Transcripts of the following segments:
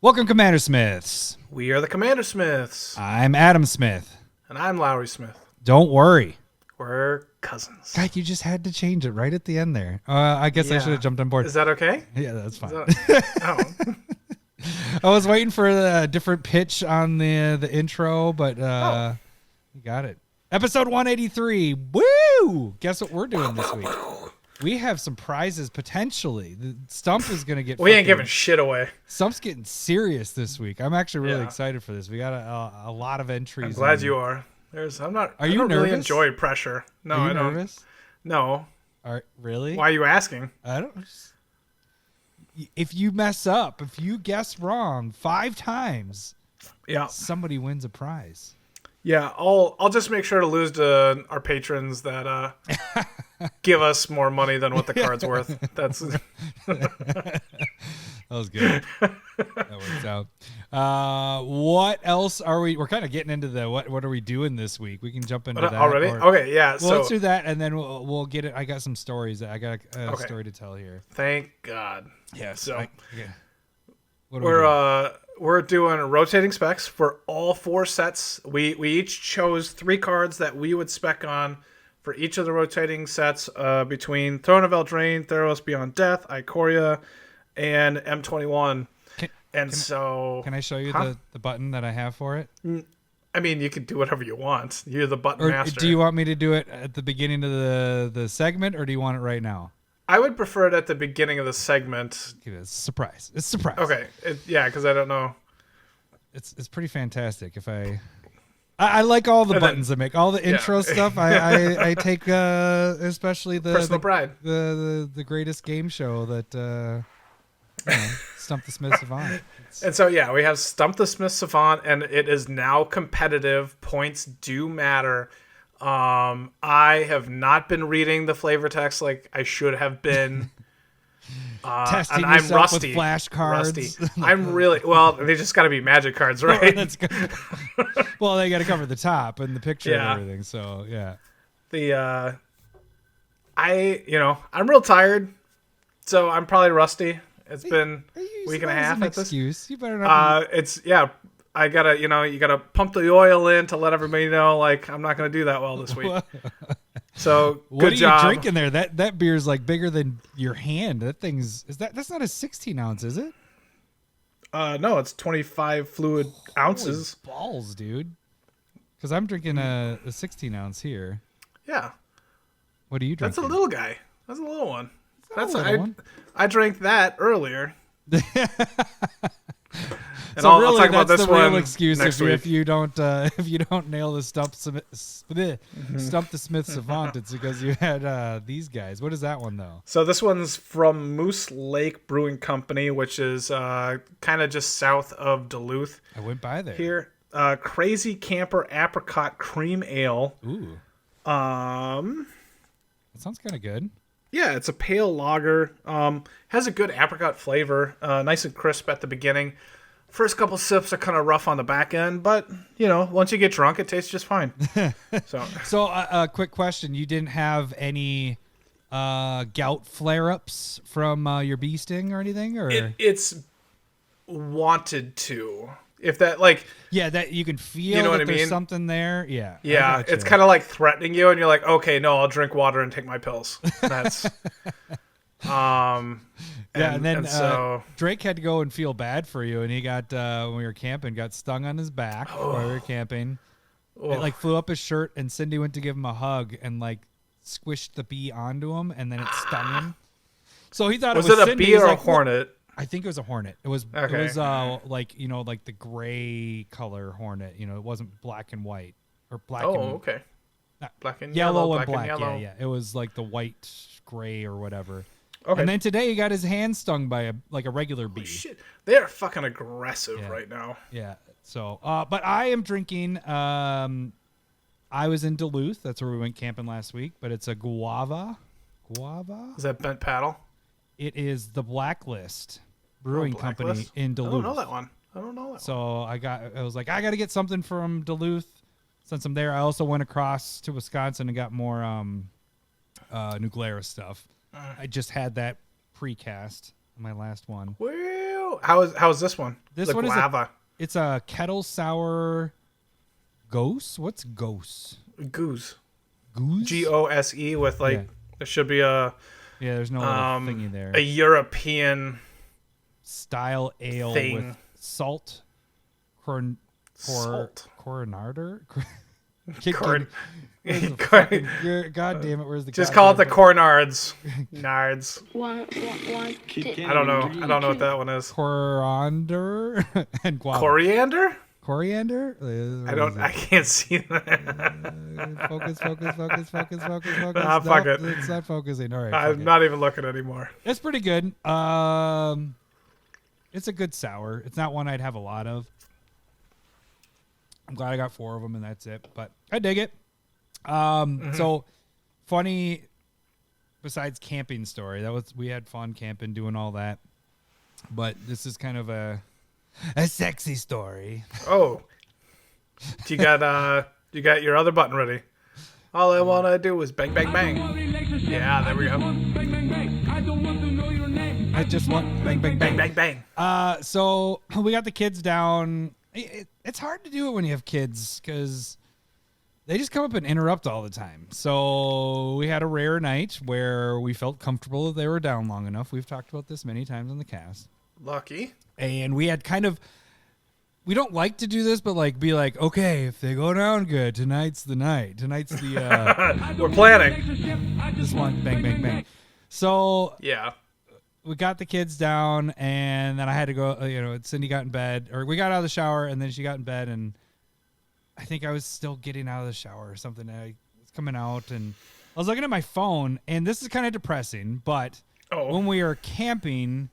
Welcome, CommanderSmiths. We are the CommanderSmiths. I'm Adam Smith. And I'm Lowry Smith. Don't worry. We're cousins. God, you just had to change it right at the end there. I guess I should have jumped on board. Is that okay? Yeah, that's fine. Oh. I was waiting for a different pitch on the intro, but you got it. Episode 183. Woo! Guess what we're doing this week? We have some prizes potentially. The Stump is going to get... We ain't giving shit away. Stump's getting serious this week. I'm actually really excited for this. We got a lot of entries. I'm glad you are. I'm not. I don't really enjoy pressure. No, I don't. Nervous? No. Really? Why are you asking? I don't... If you mess up, if you guess wrong 5 times, somebody wins a prize. Yeah, I'll just make sure to lose to our patrons that give us more money than what the card's worth. That's that was good. That works out. What else are we? We're kind of getting into the what are we doing this week? We can jump into that already. Okay, yeah. Well, let's do that, and then we'll get it. I got some stories. I got a story to tell here. Thank God. Yeah. So we're we're doing rotating specs for all 4 sets. We each chose 3 cards that we would spec on for each of the rotating sets between Throne of Eldraine, Theros Beyond Death, Ikoria, and M21. Can I show you the button that I have for it? I mean, you can do whatever you want. You're the button master. Do you want me to do it at the beginning of the segment, or do you want it right now? I would prefer it at the beginning of the segment. It's a surprise. It's a surprise. Okay. Because I don't know. It's pretty fantastic. If I like all the buttons I make, all the intro stuff. I take especially the personal pride. The greatest game show that Stump the Smith Savant. And so we have Stump the Smith Savant, and it is now competitive. Points do matter. I have not been reading the flavor text like I should have been. Testing and I'm rusty. With flashcards. Rusty. I'm really they just got to be magic cards, right? That's good. Well, they got to cover the top and the picture and everything. So I'm real tired, so I'm probably rusty. It's been a week and a half at this. Excuse. You better not. I gotta, you gotta pump the oil in to let everybody know, like, I'm not gonna do that well this week. So what good job. What are you drinking there? That beer's like bigger than your hand. That's not a 16 ounce, is it? No, it's 25 fluid ounces. Holy balls, dude. Because I'm drinking a 16 ounce here. Yeah. What are you drinking? That's a little guy. That's a little one. One. I drank that earlier. And so I'll really, talk about that's this the real one excuse if you don't nail the Stump the Smith Savant. It's because you had these guys. What is that one though? So this one's from Moose Lake Brewing Company, which is kind of just south of Duluth. I went by there. Here, Crazy Camper Apricot Cream Ale. Ooh. That sounds kind of good. Yeah, it's a pale lager. Has a good apricot flavor. Nice and crisp at the beginning. First couple sips are kind of rough on the back end, but once you get drunk, it tastes just fine. So a quick question: you didn't have any gout flare-ups from your bee sting or anything, or it's wanted to. If that that you can feel that there's something there. Yeah, it's kind of like threatening you, and you're like, okay, no, I'll drink water and take my pills. That's and then Drake had to go and feel bad for you, and he got when we were camping, got stung on his back while we were camping. It flew up his shirt, and Cindy went to give him a hug and squished the bee onto him, and then it stung him. So he thought was it was a Cindy. bee or a hornet? I think it was a hornet. It was okay. It was like the gray color hornet. It wasn't black and white or black. Okay. Black and yellow and black black. And yellow. Yeah. It was like the white, gray, or whatever. Okay. And then today he got his hand stung by a regular bee. Oh, shit, they are fucking aggressive right now. Yeah. So, but I am drinking. I was in Duluth. That's where we went camping last week. But it's a guava. Is that Bent Paddle? It is the Blacklist Brewing Company in Duluth. I don't know that one. So I was like, I got to get something from Duluth. Since I'm there, I also went across to Wisconsin and got more New Glarus stuff. I just had that precast, my last one. Well, Oh, how is this one? This the one guava. It's a kettle sour gose. What's gose? Goose. Goose? Gose with like there should be a there's no little thingy there. A European style ale thing. with salt. Salt. Coronarder? God damn it! Where's the? Just call it the cornards. Nards. I don't know what that one is. Coriander and guava. Coriander. Coriander? I can't see that. Focus. Ah, fuck it. It's not focusing. All right. I'm not even looking anymore. It's pretty good. It's a good sour. It's not one I'd have a lot of. I'm glad I got 4 of them and that's it. But I dig it. So funny. Besides camping story, we had fun camping, doing all that. But this is kind of a sexy story. Oh, you got your other button ready. All I want to do is bang, bang, bang. Yeah, there we go. I just want bang, bang, bang, bang, bang. So we got the kids down. It's hard to do it when you have kids because they just come up and interrupt all the time. So we had a rare night where we felt comfortable that they were down long enough. We've talked about this many times on the cast. Lucky. And we had we don't like to do this, but be like, okay, if they go down good, tonight's the night. Tonight's the... We're planning. Just one, bang, bang, bang. So... Yeah. We got the kids down, and then I had to go, Cindy got in bed, or we got out of the shower, and then she got in bed, and I think I was still getting out of the shower or something. I was coming out, and I was looking at my phone, and this is kind of depressing, but when we were camping,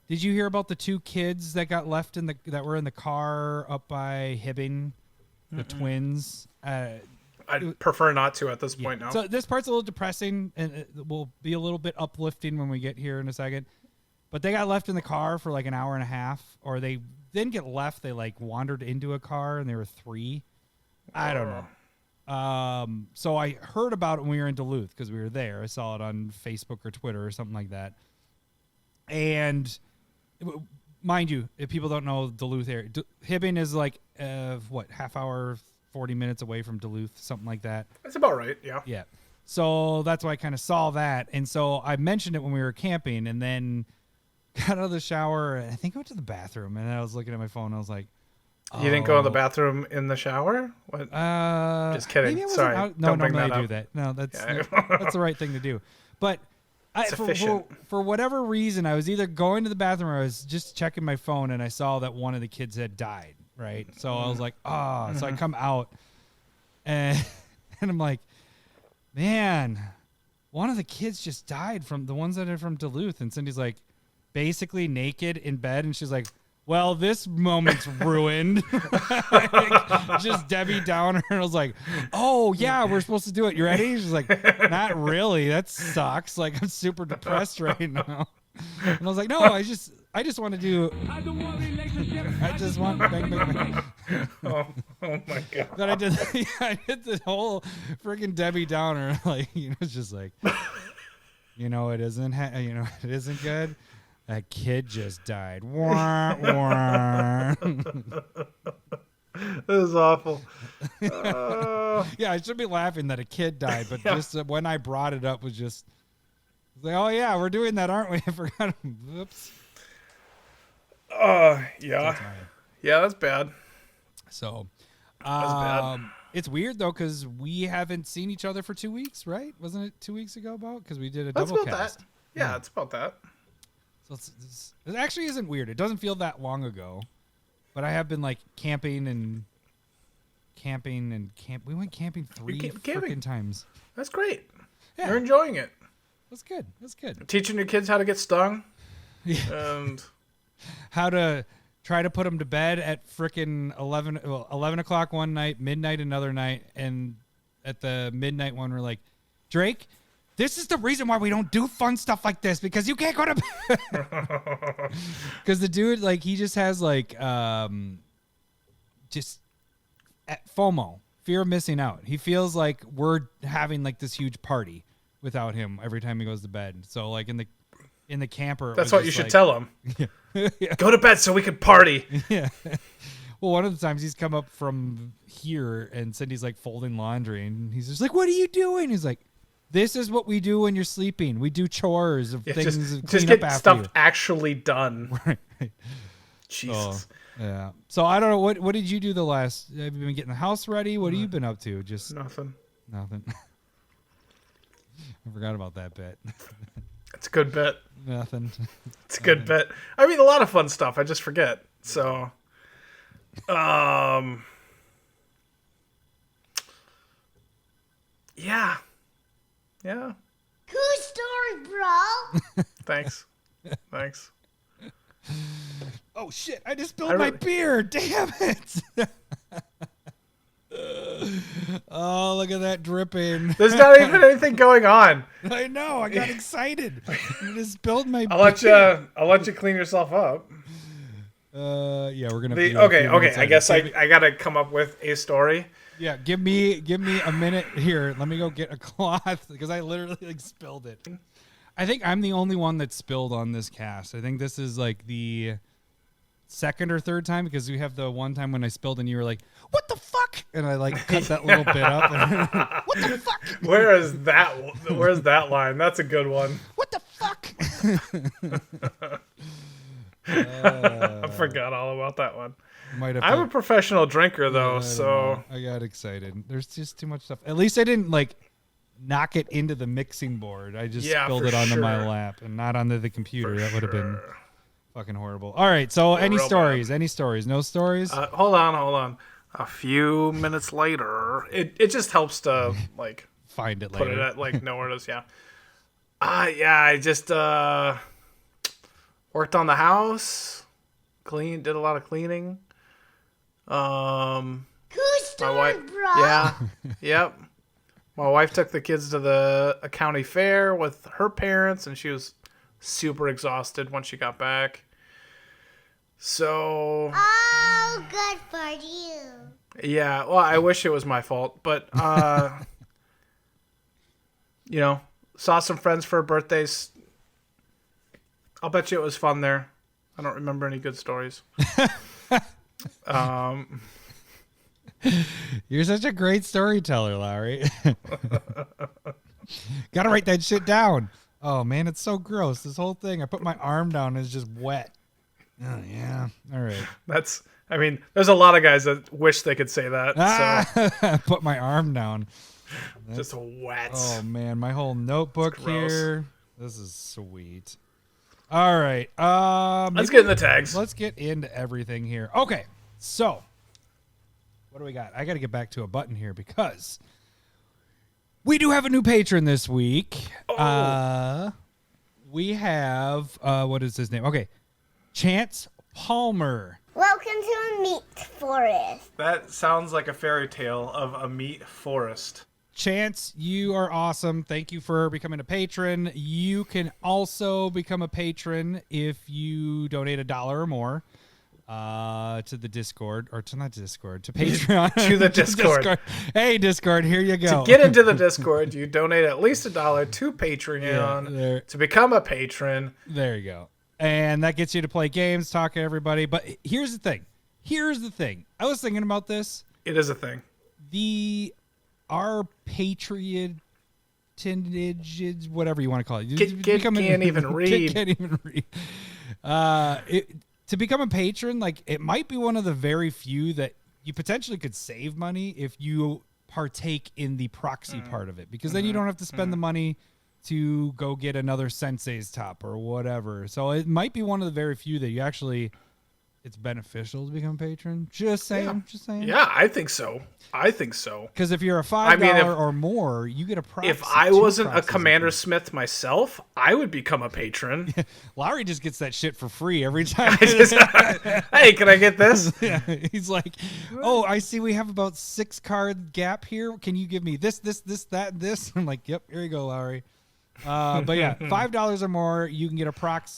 did you hear about the 2 kids that got left that were in the car up by Hibbing, the twins? I'd prefer not to at this point now. So this part's a little depressing, and it will be a little bit uplifting when we get here in a second. But they got left in the car for an hour and a half, or they didn't get left. They wandered into a car, and they were 3. I don't know. So I heard about it when we were in Duluth because we were there. I saw it on Facebook or Twitter or something like that. And mind you, if people don't know Duluth area, Hibbing is half hour, 40 minutes away from Duluth, something like that. That's about right, yeah. Yeah. So that's why I kind of saw that. And so I mentioned it when we were camping and then got out of the shower. And I think I went to the bathroom and I was looking at my phone. And I was like, You didn't go to the bathroom in the shower? What? Just kidding. Sorry. No, normally I do that. No, that's the right thing to do. But for whatever reason, I was either going to the bathroom or I was just checking my phone and I saw that one of the kids had died. Right. So I was like, So I come out and I'm like, man, one of the kids just died from the ones that are from Duluth. And Cindy's like basically naked in bed. And she's like, well, this moment's ruined. Just Debbie Downer. And I was like, oh, yeah, we're supposed to do it. You ready? She's like, not really. That sucks. I'm super depressed right now. And I was like, no, I just want to do. I just want bang, bang, bang. Oh my God. But I did the whole freaking Debbie Downer. It's just like, it isn't, it isn't good. That kid just died. Wah, wah. This is awful. Yeah, I should be laughing that a kid died, but just when I brought it up was just like, oh yeah, we're doing that, aren't we? I forgot. Oops. Yeah. Yeah, that's bad. So, that's bad. It's weird though because we haven't seen each other for 2 weeks, right? Wasn't it 2 weeks ago? Because we did a double cast. That. Yeah, it's about that. So it actually isn't weird. It doesn't feel that long ago, but I have been camping and camping. We went camping 3 freaking times. That's great. Yeah. You're enjoying it. That's good. That's good. Teaching your kids how to get stung. Yeah. And how to try to put them to bed at frickin' 11 o'clock one night, midnight another night, and at the midnight one we're like, Drake, this is the reason why we don't do fun stuff like this, because you can't go to bed. Because the dude, he just has just FOMO, fear of missing out. He feels like we're having this huge party without him every time he goes to bed. So in in the camper. That's what you should tell him. Yeah. Go to bed so we can party. Yeah. Well, one of the times he's come up from here and Cindy's like folding laundry and he's just like, "What are you doing?" He's like, "This is what we do when you're sleeping. We do chores of things just clean get up after stuff you." actually done. Right. Jesus. Yeah. So I don't know what did you do the last? Have you been getting the house ready? What have you been up to? Just nothing. I forgot about that bit. It's a good bit. Nothing. It's a good bit. I mean, a lot of fun stuff. I just forget. So, yeah. Cool story, bro. Thanks. Oh shit! I just spilled my beer. Damn it! Oh, look at that dripping. There's not even anything going on. I know. I got excited. I just spilled my I'll let you clean yourself up. Yeah, we're gonna. Okay. I guess I gotta come up with a story. Yeah, give me a minute here. Let me go get a cloth because I literally spilled it. I think I'm the only one that spilled on this cast. I think this is like the second or third time because we have the one time when I spilled and you were like, "What the fuck?" and I like cut that little bit up. What the fuck? Where's that line? That's a good one. What the fuck? I forgot all about that one. I'm a professional drinker though, so I got excited. There's just too much stuff. At least I didn't like knock it into the mixing board. I just spilled it onto my lap and not onto the computer. That would have been fucking horrible. All right, so any stories? Bad. Any stories? No stories? Hold on. A few minutes later, it just helps to like find it put later. It at like know where it is. Yeah. I just worked on the house, did a lot of cleaning. Cool story, bro. Yeah. Yep. My wife took the kids to the county fair with her parents, and she was super exhausted when she got back. So. Oh, good for you. Yeah, well, I wish it was my fault, but saw some friends for birthdays. I'll bet you it was fun there. I don't remember any good stories. You're such a great storyteller, Larry. Gotta write that shit down. Oh man, it's so gross. This whole thing. I put my arm down and it's just wet. Oh yeah. All right. There's a lot of guys that wish they could say that. So. Put my arm down. Just wet. Oh man, my whole notebook here. This is sweet. All right. Let's get in the tags. Let's get into everything here. Okay. So, what do we got? I got to get back to a button here because we do have a new patron this week. Oh. We have what is his name? Okay. Chance Palmer. Welcome to a meat forest. That sounds like a fairy tale of a meat forest. Chance, you are awesome. Thank you for becoming a patron. You can also become a patron if you donate $1 or more to the Discord, or to not Discord, to Patreon. To the Discord. Hey, Discord, here you go. To get into the Discord, you donate at least $1 to Patreon to become a patron. There you go. And that gets you to play games, talk to everybody. But here's the thing. I was thinking about this. It is a thing. Our patriot tendage, whatever you want to call it. Can't even read. Can't even read. To become a patron, like it might be one of the very few that you potentially could save money if you partake in the proxy part of it, because then you don't have to spend the money to go get another Sensei's top or whatever. So it might be one of the very few that you actually, it's beneficial to become a patron. Just saying. Yeah, I think so. Because if you're a $5 or more, you get a proxy. If I wasn't a CommanderSmith myself, I would become a patron. Larry just gets that shit for free every time. Hey, can I get this? Yeah, he's like, oh, I see we have about 6 card gap here. Can you give me this, that, and this? I'm like, yep, here you go, Larry. But yeah, $5 or more, you can get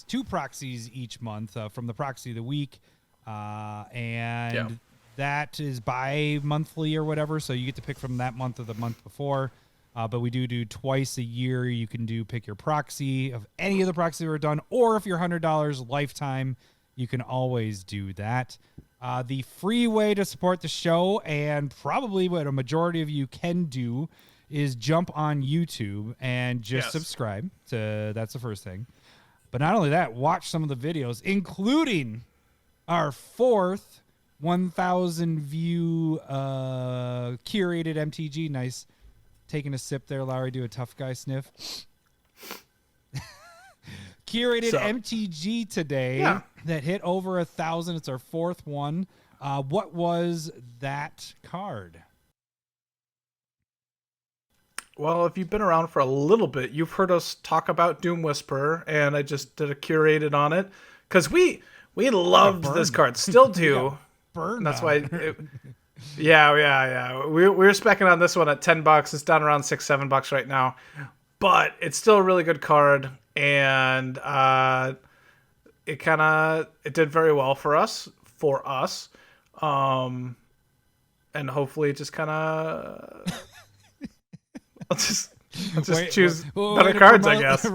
2 proxies each month from the Proxy of the Week. That is bi-monthly or whatever, so you get to pick from that month or the month before. But we do twice a year. You can pick your proxy of any of the proxies we're done, or if you're $100 lifetime, you can always do that. The free way to support the show, and probably what a majority of you can do, is jump on YouTube and just subscribe. That's the first thing. But not only that, watch some of the videos, including our 4th 1,000 view curated MTG. Nice. Taking a sip there, Lowry. Do a tough guy sniff. Curated MTG today that hit over 1,000. It's our 4th one. What was that card? Well, if you've been around for a little bit, you've heard us talk about Doom Whisperer, and I just did a curated on it because we loved this card, still do. That's why. Yeah. We were specking on this one at $10. It's down around $6-7 right now, but it's still a really good card, and it did very well for us, and hopefully it just kind of. I'll just choose better cards, I guess.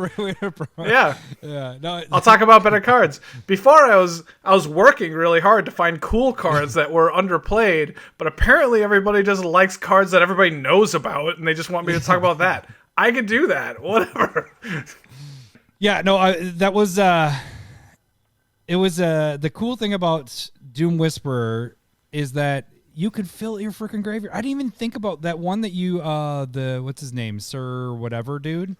Yeah. No, I'll talk about better cards. Before I was working really hard to find cool cards that were underplayed, but apparently everybody just likes cards that everybody knows about, and they just want me to talk about that. I could do that. Whatever. Yeah. No. That was. It was the cool thing about Doom Whisperer is that you could fill your freaking graveyard. I didn't even think about that one that you what's his name, Sir whatever dude.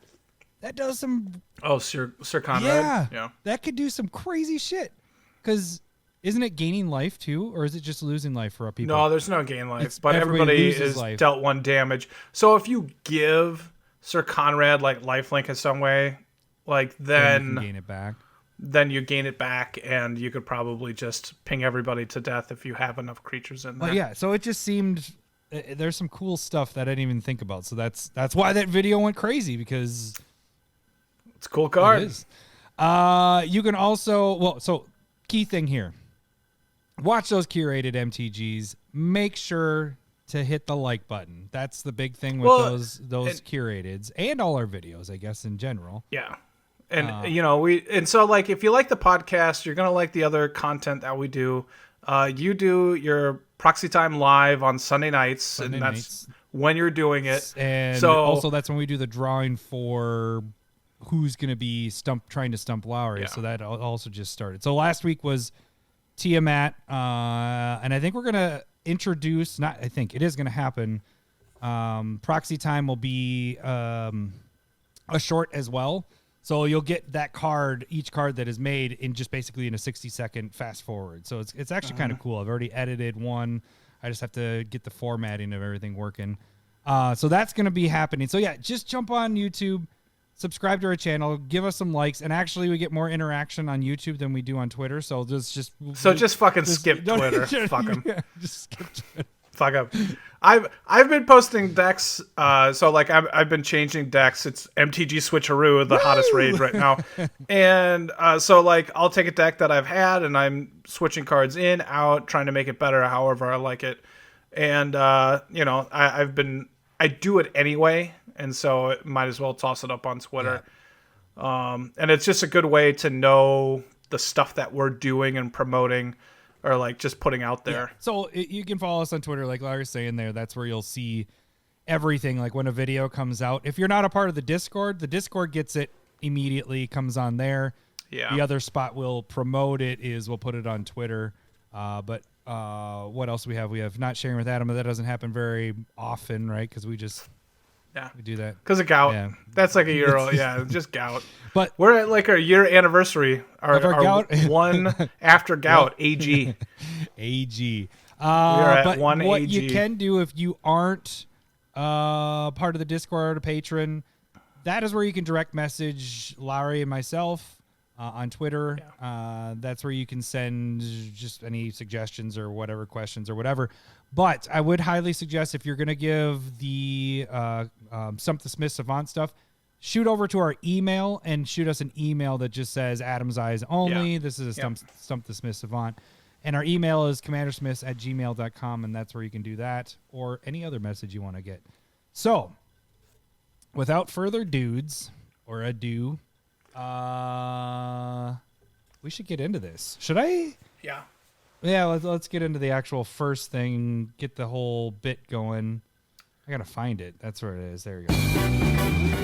That does some. Oh, Sir Conrad. Yeah. That could do some crazy shit. Because isn't it gaining life too, or is it just losing life for people? No, there's no gain life, but everybody is dealt 1 damage. So if you give Sir Conrad like lifelink in some way, like then you can gain it back. Then you gain it back, and you could probably just ping everybody to death if you have enough creatures in there. Well, yeah, so it just seemed there's some cool stuff that I didn't even think about. So that's why that video went crazy, because it's a cool card. It is. You can also so key thing here. Watch those curated MTGs. Make sure to hit the like button. That's the big thing with those curateds and all our videos, I guess, in general. Yeah. And so like if you like the podcast, you're gonna like the other content that we do. You do your Proxy Time live on Sunday nights, and that's when you're doing it. And so also that's when we do the drawing for who's gonna be trying to stump Lowry. Yeah. So that also just started. So last week was Tiamat, and I think we're gonna introduce. Not I think it is gonna happen. Proxy Time will be a short as well. So you'll get that card, each card that is made, in just basically in a 60-second fast forward. So it's actually kind of cool. I've already edited one. I just have to get the formatting of everything working. So that's going to be happening. So yeah, just jump on YouTube, subscribe to our channel, give us some likes, and actually we get more interaction on YouTube than we do on Twitter. So just fucking skip Twitter. Fuck them. Yeah, just skip Twitter. Fuck up. I've been posting decks. So like I've been changing decks. It's MTG Switcheroo, the hottest raid right now. And so like I'll take a deck that I've had and I'm switching cards in, out, trying to make it better however I like it. And I do it anyway, and so might as well toss it up on Twitter. Yeah. And it's just a good way to know the stuff that we're doing and promoting, or like just putting out there. Yeah. So you can follow us on Twitter, like Larry's saying there. That's where you'll see everything. Like when a video comes out, if you're not a part of the Discord gets it immediately, comes on there. Yeah. The other spot we'll promote it is we'll put it on Twitter. But what else we have? We have not sharing with Adam, but that doesn't happen very often, right? Because we do that because of gout. Yeah. That's like a year old. Yeah, just gout. But we're at like our year anniversary. Our gout one after gout. AG. AG. We're at but one what AG. you can do if you aren't part of the Discord or a patron, that is where you can direct message Larry and myself on Twitter. Yeah. That's where you can send just any suggestions or whatever, questions or whatever. But I would highly suggest, if you're going to give the Stump the Smith Savant stuff, shoot over to our email and shoot us an email that just says Adam's Eyes only. Yeah. This is a Stump the Smith Savant. And our email is CommanderSmiths@gmail.com, and that's where you can do that or any other message you want to get. So without further dudes or ado, we should get into this. Should I? Yeah. Yeah, let's get into the actual first thing, get the whole bit going. I gotta find it. That's where it is. There we go.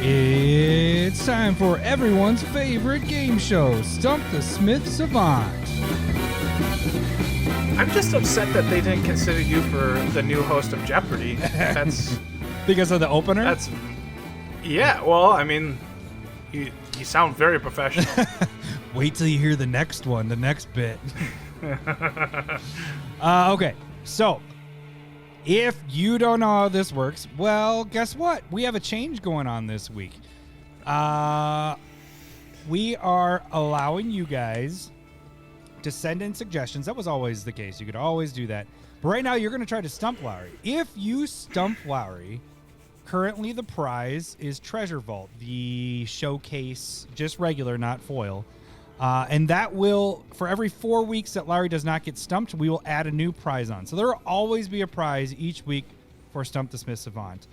It's time for everyone's favorite game show, Stump the Smith Savant. I'm just upset that they didn't consider you for the new host of Jeopardy. That's Because of the opener? Yeah, well, I mean, you sound very professional. Wait till you hear the next one, the next bit. Okay, so if you don't know how this works, well, guess what? We have a change going on this week. We are allowing you guys to send in suggestions. That was always the case. You could always do that. But right now, you're going to try to stump Lowry. If you stump Lowry, currently the prize is Treasure Vault, the showcase, just regular, not foil. And that will, for every 4 weeks that Lowry does not get stumped, we will add a new prize on. So there will always be a prize each week for Stump the Smith Savant.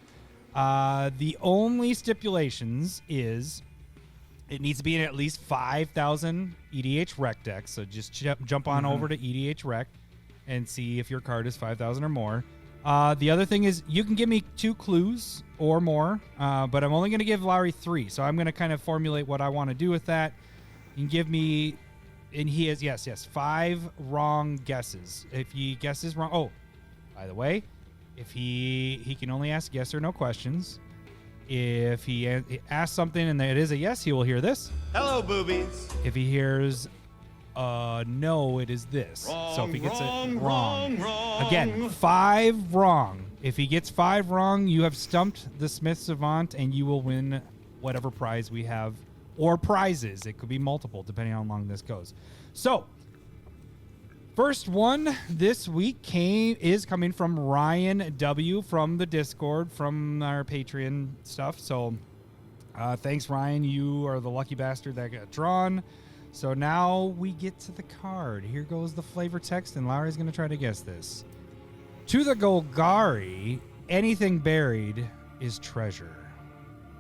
The only stipulations is it needs to be in at least 5,000 EDH Rec decks. So just jump on over to EDH Rec and see if your card is 5,000 or more. The other thing is you can give me 2 clues or more, but I'm only going to give Lowry 3. So I'm going to kind of formulate what I want to do with that. You can give me, and he has, yes, 5 wrong guesses. If he guesses wrong, oh, by the way, if he can only ask yes or no questions. If he asks something and it is a yes, he will hear this. Hello, boobies. If he hears no, it is this. Wrong, so if he gets wrong, it wrong, wrong. Again, 5 wrong. If he gets 5 wrong, you have stumped the Smith Savant and you will win whatever prize we have. Or prizes. It could be multiple, depending on how long this goes. So, first one this week is coming from Ryan W. from the Discord, from our Patreon stuff. So, thanks, Ryan. You are the lucky bastard that got drawn. So now we get to the card. Here goes the flavor text, and Lowry's going to try to guess this. To the Golgari, anything buried is treasure.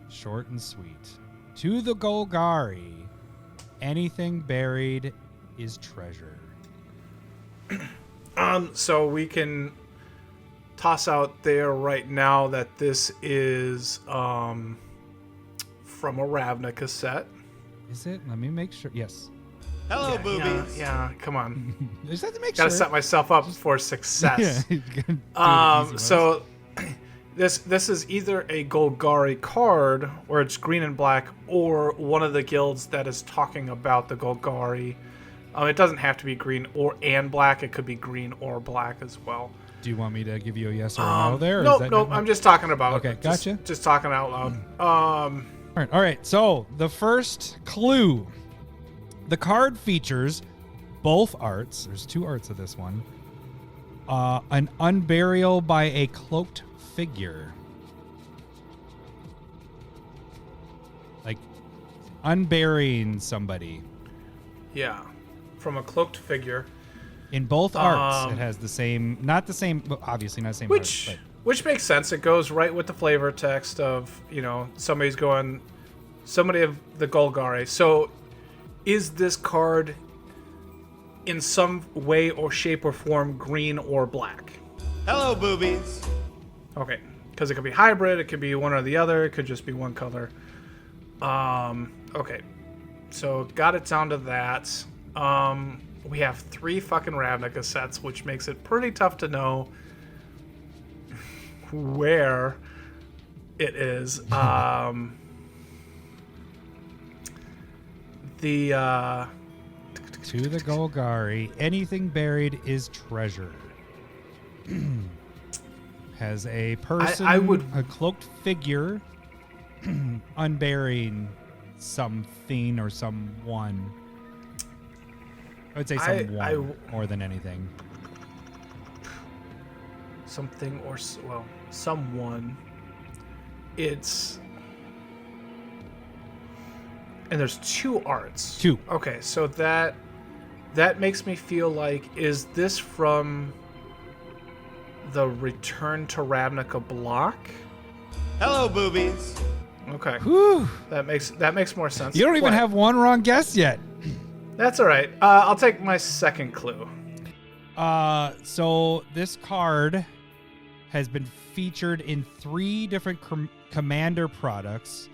Short and sweet. To the Golgari, anything buried is treasure. So we can toss out there right now that this is from a Ravnica set. Is it? Let me make sure. Yes. Hello, boobies. Yeah, come on. Just have to make Gotta sure. set myself up for success. Yeah. So this is either a Golgari card, or it's green and black, or one of the guilds that is talking about the Golgari. It doesn't have to be green and black. It could be green or black as well. Do you want me to give you a yes or a no there? Or Nope. is that I'm just talking about. Okay, gotcha. Just talking out loud. All right. So the first clue. The card features both arts. There's 2 arts of this one. An unburial by a cloaked figure. Like unburying somebody. Yeah, from a cloaked figure. In both arts, it has the same, not the same, obviously not the same art, Which makes sense. It goes right with the flavor text of, somebody of the Golgari. So is this card in some way or shape or form green or black? Hello, boobies. Okay, because it could be hybrid, it could be one or the other, it could just be one color. Okay, so got it down to that. We have 3 fucking Ravnica sets, which makes it pretty tough to know where it is. To the Golgari, anything buried is treasure. Has a person, a cloaked figure, unburying something or someone. I would say someone more than anything. Something or, well, someone. It's... And there's 2 arts. 2. Okay, so that makes me feel like, is this from the Return to Ravnica block? Hello, boobies. Okay. Whew. That makes more sense. You don't even have one wrong guess yet. That's all right. I'll take my second clue. So this card has been featured in 3 different Commander products,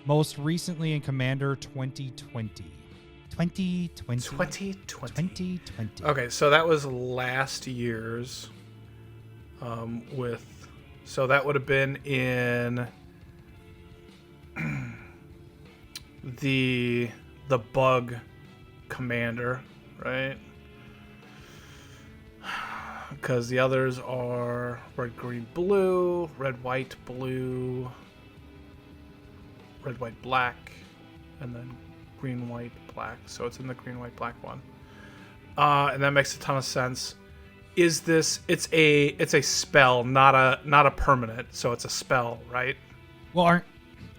most recently in Commander 2020. 2020. Okay, so that was last year's. So that would have been in the bug commander, right? Because the others are red, green, blue, red, white, blue, red, white, black, and then green, white, black. So it's in the green, white, black one. And that makes a ton of sense. Is this? It's a spell, not a permanent. So it's a spell, right? Well, aren't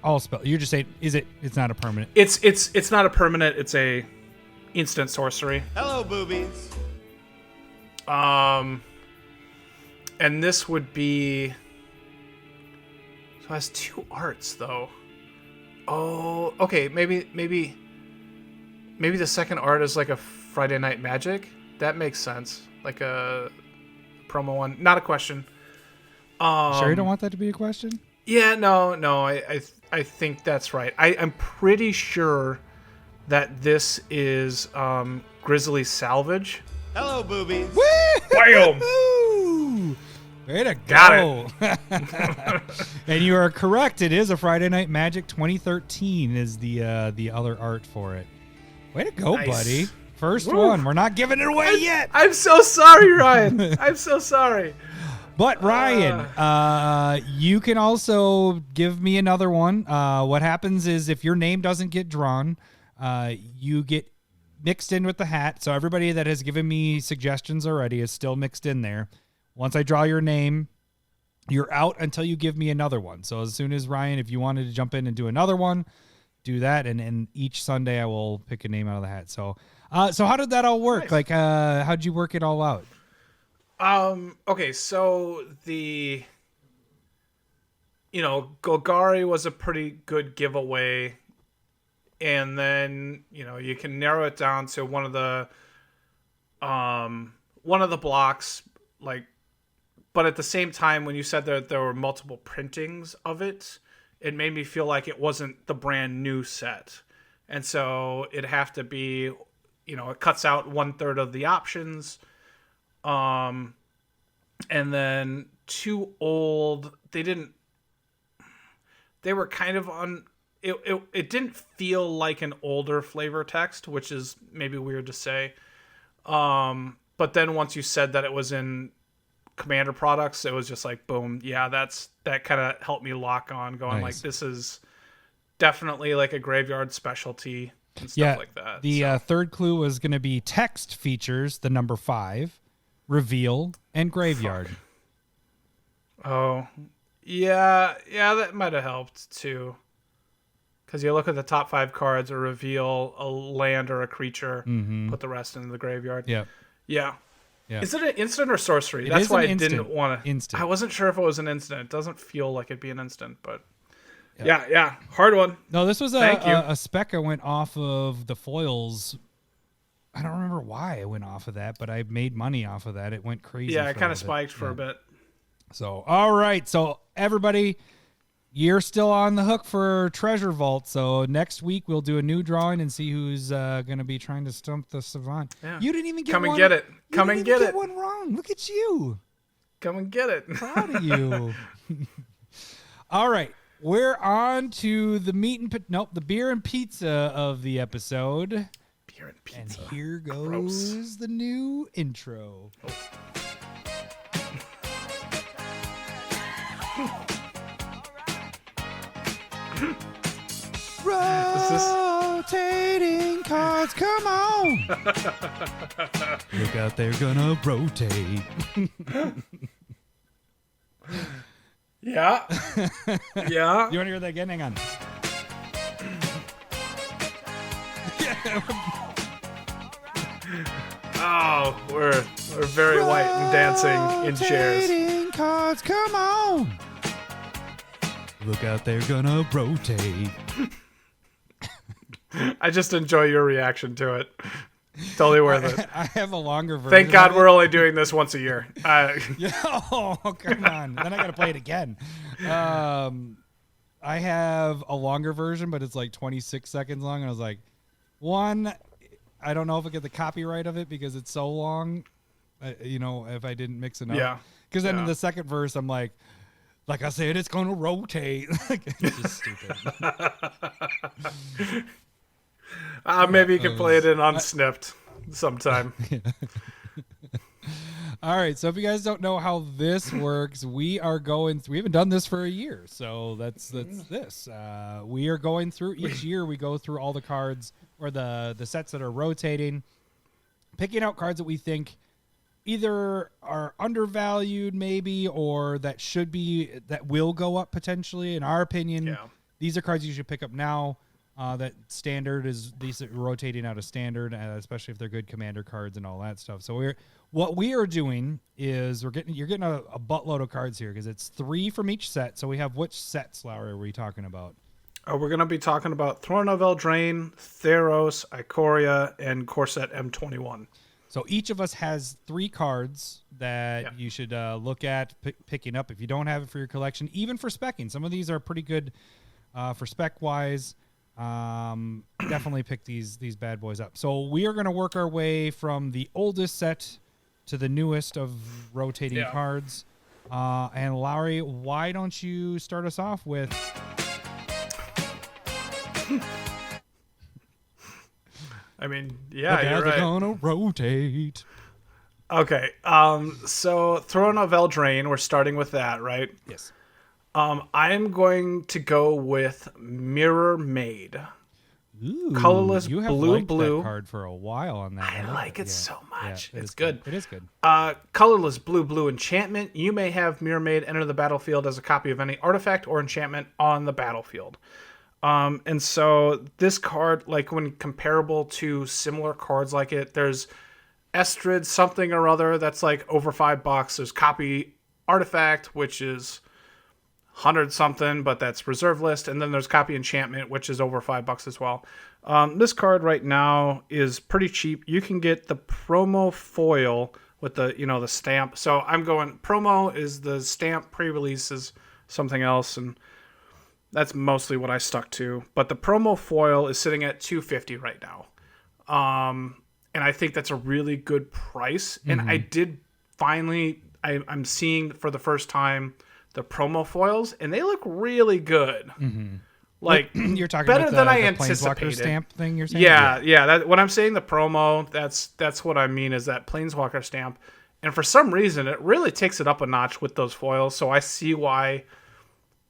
all spell? You're just saying, is it? It's not a permanent. It's not a permanent. It's a instant sorcery. Hello, boobies. And this would be. So it has 2 arts though. Oh, okay. Maybe the second art is like a Friday Night Magic. That makes sense. Like a promo one. Not a question. Sure, you don't want that to be a question? Yeah, no. I think that's right. I'm pretty sure that this is Grizzly Salvage. Hello, boobies. Bam! Way to Got go. And you are correct. It is a Friday Night Magic 2013 is the other art for it. Way to go, Nice. buddy. First Woo. one. We're not giving it away yet. I'm so sorry, Ryan. I'm so sorry. But Ryan, you can also give me another one. What happens is if your name doesn't get drawn, you get mixed in with the hat. So everybody that has given me suggestions already is still mixed in there. Once I draw your name, you're out until you give me another one. So as soon as Ryan, if you wanted to jump in and do another one, do that. And each Sunday I will pick a name out of the hat. So how did that all work? Nice. Like, how'd you work it all out? Okay, so Golgari was a pretty good giveaway, and then you can narrow it down to one of the blocks, like, but at the same time, when you said that there were multiple printings of it, it made me feel like it wasn't the brand new set, and so it'd have to be, it cuts out 1/3 of the options. And then 2 old, they were kind of on, it didn't feel like an older flavor text, which is maybe weird to say. But then once you said that it was in Commander products, it was just like, boom. Yeah, that kind of helped me lock on going Nice. like, this is definitely like a graveyard specialty and stuff like that. The third clue was going to be text features the number 5, reveal, and graveyard. Fuck. Oh, yeah, that might have helped too. Because you look at the top 5 cards, a reveal, a land or a creature, put the rest into the graveyard. Yep. Yeah. Yeah. Is it an instant or sorcery? It That's is why an I didn't instant. want to. Instant. I wasn't sure if it was an instant. It doesn't feel like it'd be an instant, but yeah, hard one. No, this was Thank you. a spec I went off of the foils. I don't remember why I went off of that, but I made money off of that. It went crazy. Yeah, it for kind a of bit. spiked for Yeah. a bit. So, all right. So, everybody, you're still on the hook for Treasure Vault. So, next week we'll do a new drawing and see who's going to be trying to stump the Savant. Yeah. You didn't even get Come and one. get it. You Come didn't and even get it. one wrong. Look at you. Come and get it. Proud of you. All right. We're on to the the beer and pizza of the episode. Beer and And pizza. here goes Gross. the new intro. Rotating cards, come on! Look out, they're gonna rotate. Yeah. Yeah. You want to hear that again? Hang on. Oh, we're very white and dancing in chairs. Rotating cards, come on! Look out, they're gonna rotate. I just enjoy your reaction to it. Totally worth it. I have a longer version. Thank God of we're only doing this once a year. Yeah, oh, come on. Then I got to play it again. I have a longer version, but it's like 26 seconds long. And I was like, one, I don't know if I get the copyright of it because it's so long, if I didn't mix it up. Yeah. Because then in the second verse, I'm like I said, it's going to rotate. It's just stupid. Maybe you can play it in unsnipped sometime. All right, so if you guys don't know how this works, we haven't done this for a year, so that's this. We are going through each year. We go through all the cards or the sets that are rotating, picking out cards that we think either are undervalued, maybe, or that will go up potentially. In our opinion, these are cards you should pick up now. That standard is these are rotating out of standard, especially if they're good commander cards and all that stuff. So what we are doing is you're getting a buttload of cards here because it's 3 from each set. So we have which sets, Lowry, are we talking about? We're going to be talking about Throne of Eldraine, Theros, Ikoria, and Coreset M21. So each of us has 3 cards that you should look at picking up if you don't have it for your collection, even for specking. Some of these are pretty good for spec wise. Definitely pick these bad boys up. So we are going to work our way from the oldest set to the newest of rotating cards. And Lowry, why don't you start us off with? I mean, you're right. They're gonna rotate. Okay. So Throne of Eldraine, we're starting with that, right? Yes. I'm going to go with Mirror Maid. Ooh, Colorless you have blue liked that card for a while on that. I like it so much. Yeah, it's good. It is good. Colorless blue enchantment. You may have Mirror Maid enter the battlefield as a copy of any artifact or enchantment on the battlefield. And so this card, like when comparable to similar cards like it, there's Estrid something or other that's like over $5. There's copy artifact, which is 100 something, but that's reserve list. And then there's copy enchantment, which is over $5 as well. This card right now is pretty cheap. You can get the promo foil with the stamp. So I'm going promo is the stamp, pre-release is something else, and that's mostly what I stuck to. But the promo foil is sitting at $250 right now. And I think that's a really good price. Mm-hmm. And I did finally, I'm seeing for the first time the promo foils, and they look really good. Mm-hmm. Like you're talking better about than I the anticipated. Planeswalker stamp thing you're saying? Yeah. When I'm saying the promo, that's what I mean is that Planeswalker stamp. And for some reason, it really takes it up a notch with those foils. So I see why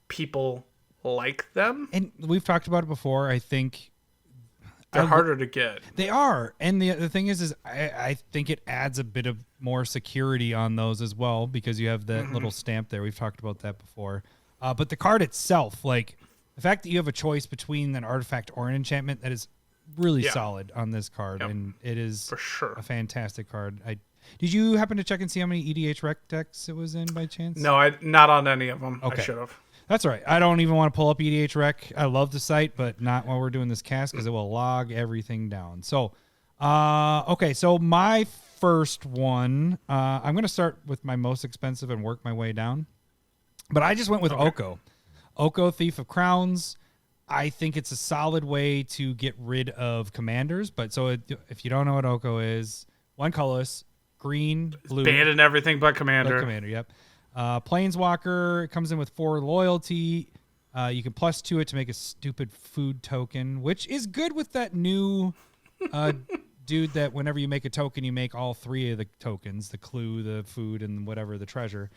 people like them. And we've talked about it before. I think they're harder to get. They are. And the thing is I think it adds a bit of more security on those as well because you have that little stamp there. We've talked about that before. But the card itself, like the fact that you have a choice between an artifact or an enchantment, that is really solid on this card. Yep. And it is for sure a fantastic card. Did you happen to check and see how many EDH rec decks it was in by chance? No, not on any of them. Okay. I should have. That's all right. I don't even want to pull up EDH Rec. I love the site, but not while we're doing this cast because it will log everything down. So, okay. So my first one, I'm going to start with my most expensive and work my way down. But I just went with Oko. Oko, Thief of Crowns. I think it's a solid way to get rid of commanders. But if you don't know what Oko is, one colorless, green, blue. Banning everything but commander. But commander, yep. Planeswalker, it comes in with 4 loyalty. You can +2 it to make a stupid food token, which is good with that new dude that whenever you make a token, you make all 3 of the tokens, the clue, the food, and whatever, the treasure.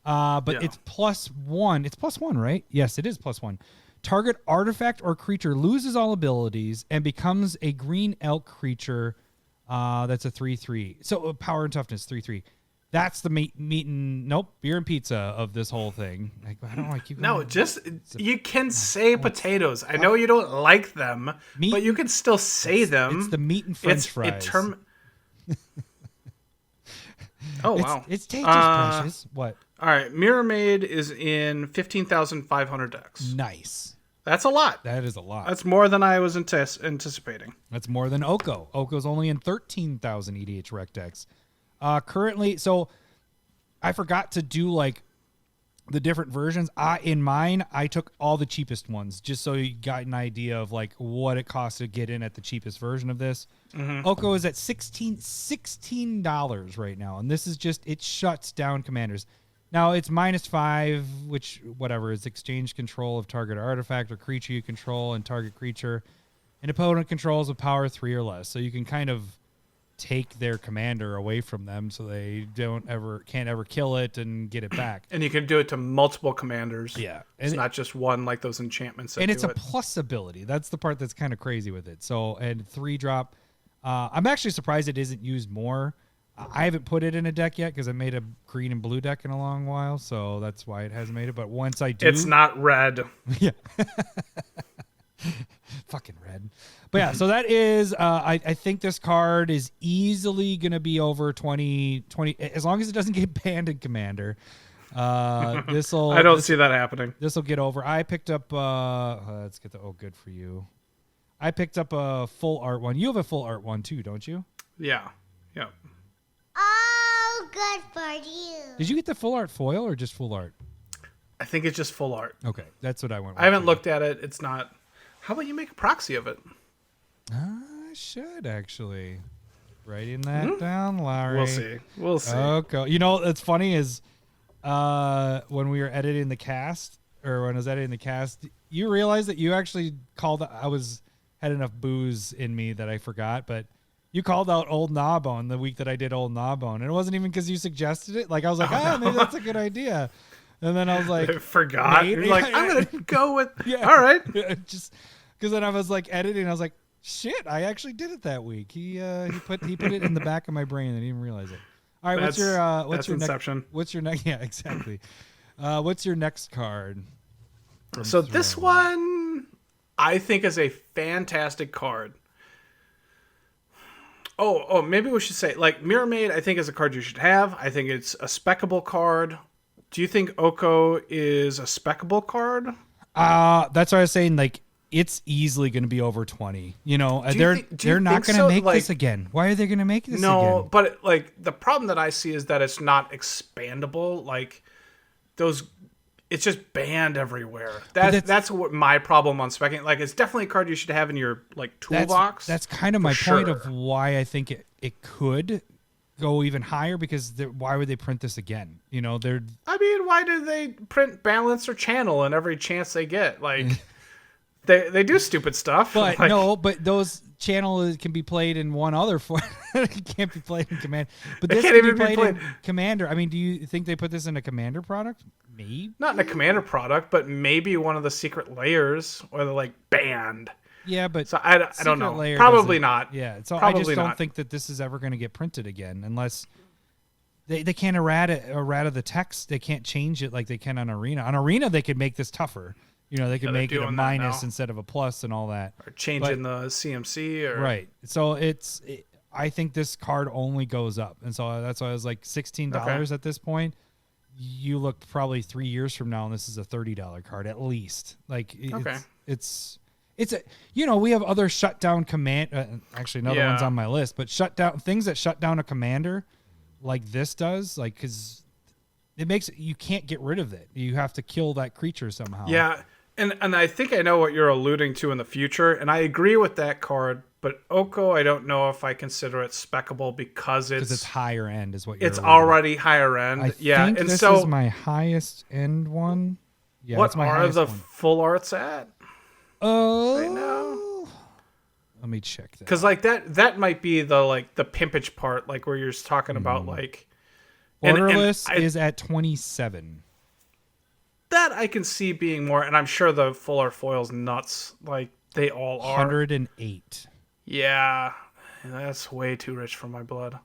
It's +1. It's +1, right? Yes, it is +1. Target artifact or creature loses all abilities and becomes a green elk creature that's a 3/3. So power and toughness, 3/3. That's the meat and beer and pizza of this whole thing. Like, I don't like you. No, you can say potatoes. I know you don't like them, but you can still say them. It's the meat and French fries. Oh wow, it's tasty, precious. What? All right, Mirror Maid is in 15,500 decks. Nice. That's a lot. That is a lot. That's more than I was anticipating. That's more than Oko. Oko's only in 13,000 EDH rec decks. Currently, so I forgot to do like the different versions. In mine, I took all the cheapest ones just so you got an idea of like what it costs to get in at the cheapest version of this. Oko is at $16 right now, and this is just, it shuts down commanders. Now it's -5, which whatever is exchange control of target artifact or creature you control and target creature, and opponent controls of power 3 or less. So you can kind of take their commander away from them, so they can't ever kill it and get it back. And you can do it to multiple commanders. Yeah, it's not just one like those enchantments. And it's a plus ability. That's the part that's kind of crazy with it. So, and 3-drop. I'm actually surprised it isn't used more. I haven't put it in a deck yet because I made a green and blue deck in a long while, so that's why it hasn't made it. But once I do, it's not red. Yeah, fucking red. But yeah, so that is. I think this card is easily gonna be over 20 as long as it doesn't get banned in Commander. This'll. I don't see that happening. This will get over. I picked up. Let's get the. Oh, good for you. I picked up a full art one. You have a full art one too, don't you? Yeah. Yeah. Oh, good for you. Did you get the full art foil or just full art? I think it's just full art. Okay, that's what I went with. I haven't looked at it. It's not. How about you make a proxy of it? I should actually. Writing that down, Larry. We'll see. Okay. You know, it's funny is when we were editing the cast, or when I was editing the cast, you realize that you actually called. Had enough booze in me that I forgot, but you called out Old Gnawbone the week that I did Old Gnawbone, and it wasn't even because you suggested it. Like I was like, maybe that's a good idea, and then I was like, I forgot. maybe. You're like, I'm gonna go with. Yeah. All right. Just because then I was like editing, I was like, shit, I actually did it that week. He put it in the back of my brain and I didn't even realize it. All right, what's your Inception. What's your next? Yeah, exactly. What's your next card? So this one, I think, is a fantastic card. Oh, maybe we should say, like, Mirror Maid, I think, is a card you should have. I think it's a speccable card. Do you think Oko is a speccable card? That's what I was saying. Like, it's easily going to be over 20. You know, they're not going to make this again. Why are they going to make this again? No, but like the problem that I see is that it's not expandable. Like those, it's just banned everywhere. That's what my problem on specking. Like, it's definitely a card you should have in your like toolbox. That's kind of my point of why I think it could go even higher, because why would they print this again? You know, I mean, why do they print balance or channel in every chance they get? Like. They do stupid stuff. But but those channels can be played in one other form. It can't be played in Commander. But this can be played in Commander. I mean, do you think they put this in a Commander product? Maybe. Not in a Commander product, but maybe one of the secret layers, or they're like banned. Yeah, but so I don't know. Probably not. Yeah, so probably I just don't think that this is ever going to get printed again, unless they can't errata the text. They can't change it like they can on Arena. On Arena, they could make this tougher. You know, they could make it a minus instead of a plus and all that. Or changing the CMC. Or... Right. So I think this card only goes up. And so that's why I was like $16 at this point. You look probably 3 years from now, and this is a $30 card at least. Like, it's a, you know, we have other shutdown actually another one's on my list, but things that shut down a commander like this does, like, because it makes it, you can't get rid of it. You have to kill that creature somehow. Yeah. And I think I know what you're alluding to in the future, and I agree with that card. But Oko, I don't know if I consider it speccable because it's higher end, is what you're. It's already higher end. Think this is my highest end one. Yeah, what are the full arts at? Oh, right now. Let me check that. Because like that might be the pimpage part, like where you're talking about like. Borderless is at 27. That I can see being more, and I'm sure the full art foil's nuts. Like they all are. 108. Yeah, that's way too rich for my blood.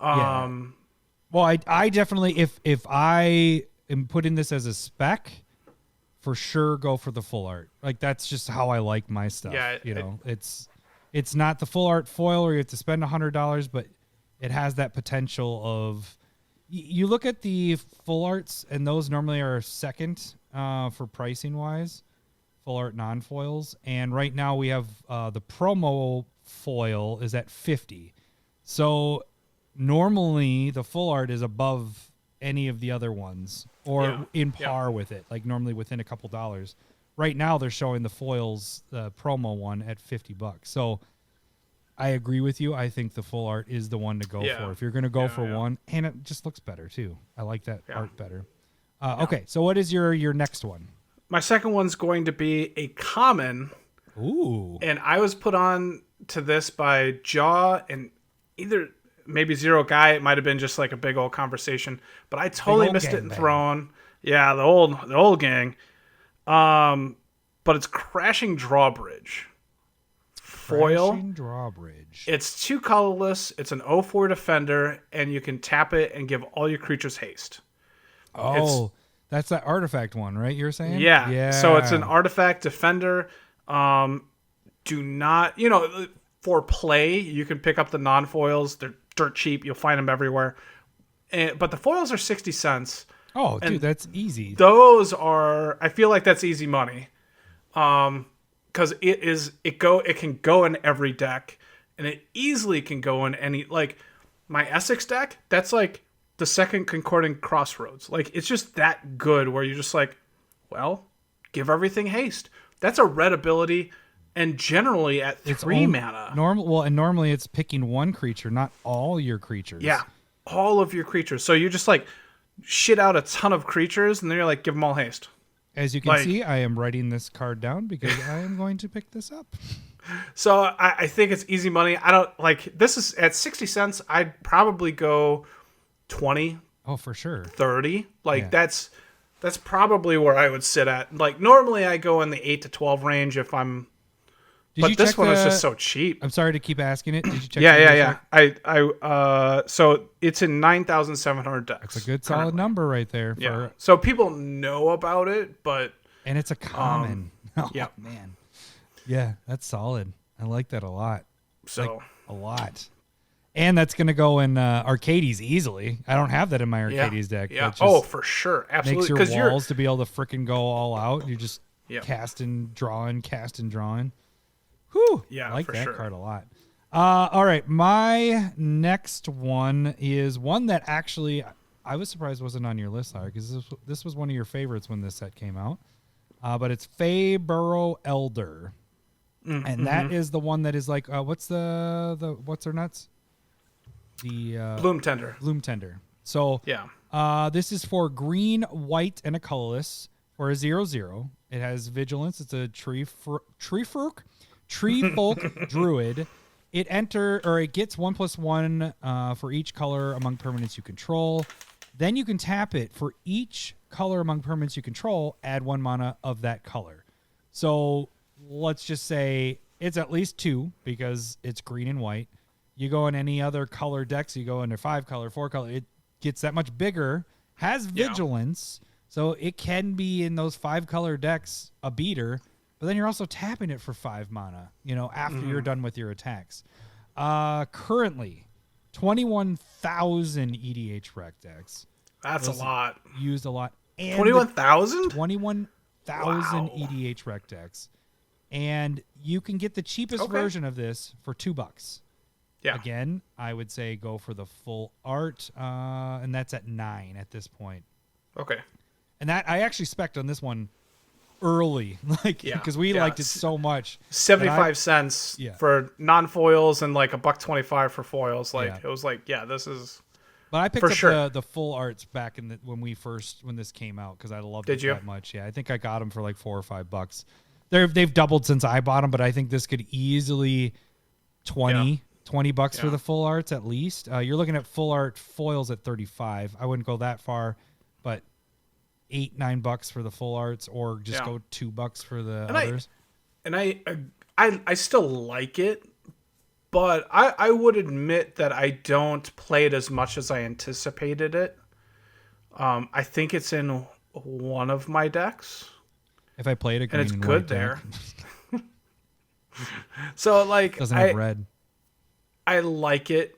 Well, I definitely, if I am putting this as a spec, for sure go for the full art. Like that's just how I like my stuff. Yeah, it's not the full art foil where you have to spend $100, but it has that potential of. You look at the full arts, and those normally are second for pricing wise, full art non-foils. And right now we have the promo foil is at 50. So normally the full art is above any of the other ones or in par with it, like normally within a couple dollars. Right now they're showing the foils, the promo one at $50. So I agree with you. I think the full art is the one to go for. If you're going to go for one, and it just looks better too. I like that art better. Okay, so what is your next one? My second one's going to be a common. Ooh. And I was put on to this by Jaw and either maybe Zero Guy. It might have been just like a big old conversation, but I totally missed it in Throne. Yeah, the old gang. But it's Crashing Drawbridge. Foil. Crashing Drawbridge. It's 2 colorless. It's an 0/4 defender, and you can tap it and give all your creatures haste. Oh, that's that artifact one, right? You're saying? Yeah. So it's an artifact defender. Do not, for play, you can pick up the non-foils. They're dirt cheap. You'll find them everywhere. But the foils are 60 cents. Oh, dude, that's easy. Those are, I feel like that's easy money. Because it can go in every deck, and it easily can go in any, like my Essex deck, that's like the second Concordant Crossroads. Like, it's just that good where you're just like, well, give everything haste. That's a red ability, and generally at 3 mana. Normally it's picking one creature, not all your creatures. Yeah, all of your creatures. So you just like shit out a ton of creatures, and then you're like, give them all haste. As you can see, I am writing this card down because I am going to pick this up. So I think it's easy money. I don't like this is at 60 cents. I'd probably go 20. Oh, for sure. 30. Like that's probably where I would sit at. Like normally I go in the 8 to 12 range if I'm. But this one is just so cheap. I'm sorry to keep asking it. Did you check? Yeah. So it's in 9,700 decks. That's a good solid number right there. Yeah. So people know about it, and it's a common. Yeah, man. Yeah, that's solid. I like that a lot. So a lot. And that's going to go in Arcades easily. I don't have that in my Arcades deck. Yeah. Oh, for sure. Absolutely. Makes your walls to be able to freaking go all out. You just cast and drawing. Whew. Yeah, I like that card a lot. All right. My next one is one that actually I was surprised wasn't on your list, Larry, because this was one of your favorites when this set came out. But it's Feyburrow Elder. And that is the one that is like, what's what's her nuts? The Bloom Tender. So this is for green, white, and a colorless for a 0/0. It has vigilance. It's a tree folk druid. It gets 1/1 for each color among permanents you control. Then you can tap it for each color among permanents you control. Add 1 mana of that color. So let's just say it's at least 2 because it's green and white. You go in any other color decks, you go into 5 color, 4 color. It gets that much bigger. Has vigilance, so it can be in those 5 color decks a beater. But then you're also tapping it for 5 mana, after you're done with your attacks. Currently, 21,000 EDH rec decks. That's a lot. Used a lot. 21,000? 21,000 EDH rec decks. And you can get the cheapest version of this for $2. Yeah. Again, I would say go for the full art, and that's at 9 at this point. Okay. And that I actually spec'd on this one early, because we liked it so much. 75 cents for non-foils and like $1.25 for foils. It was like, this is. But I picked up the full arts back in when this came out because I loved it that much. Yeah, I think I got them for like $4 or $5. They've doubled since I bought them, but I think this could easily $20 for the full arts at least. You're looking at full art foils at $35. I wouldn't go that far, but $8-9 for the full arts, or just go $2 for the others. I still like it, but I would admit that I don't play it as much as I anticipated it. I think it's in one of my decks. If I played it, and it's good there. So doesn't have red. I like it,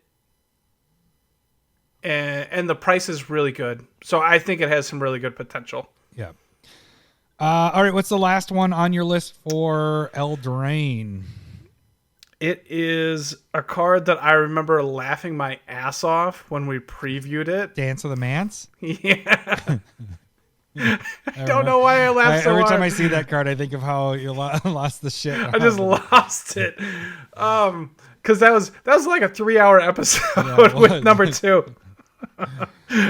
and the price is really good. So I think it has some really good potential. Yeah. All right, what's the last one on your list for Eldraine? It is a card that I remember laughing my ass off when we previewed it. Dance of the Mance? Yeah. I don't know why I laughed so Every hard. time I see that card, I think of how you lost the shit. I just lost it. Because that was like a 3-hour episode with number 2.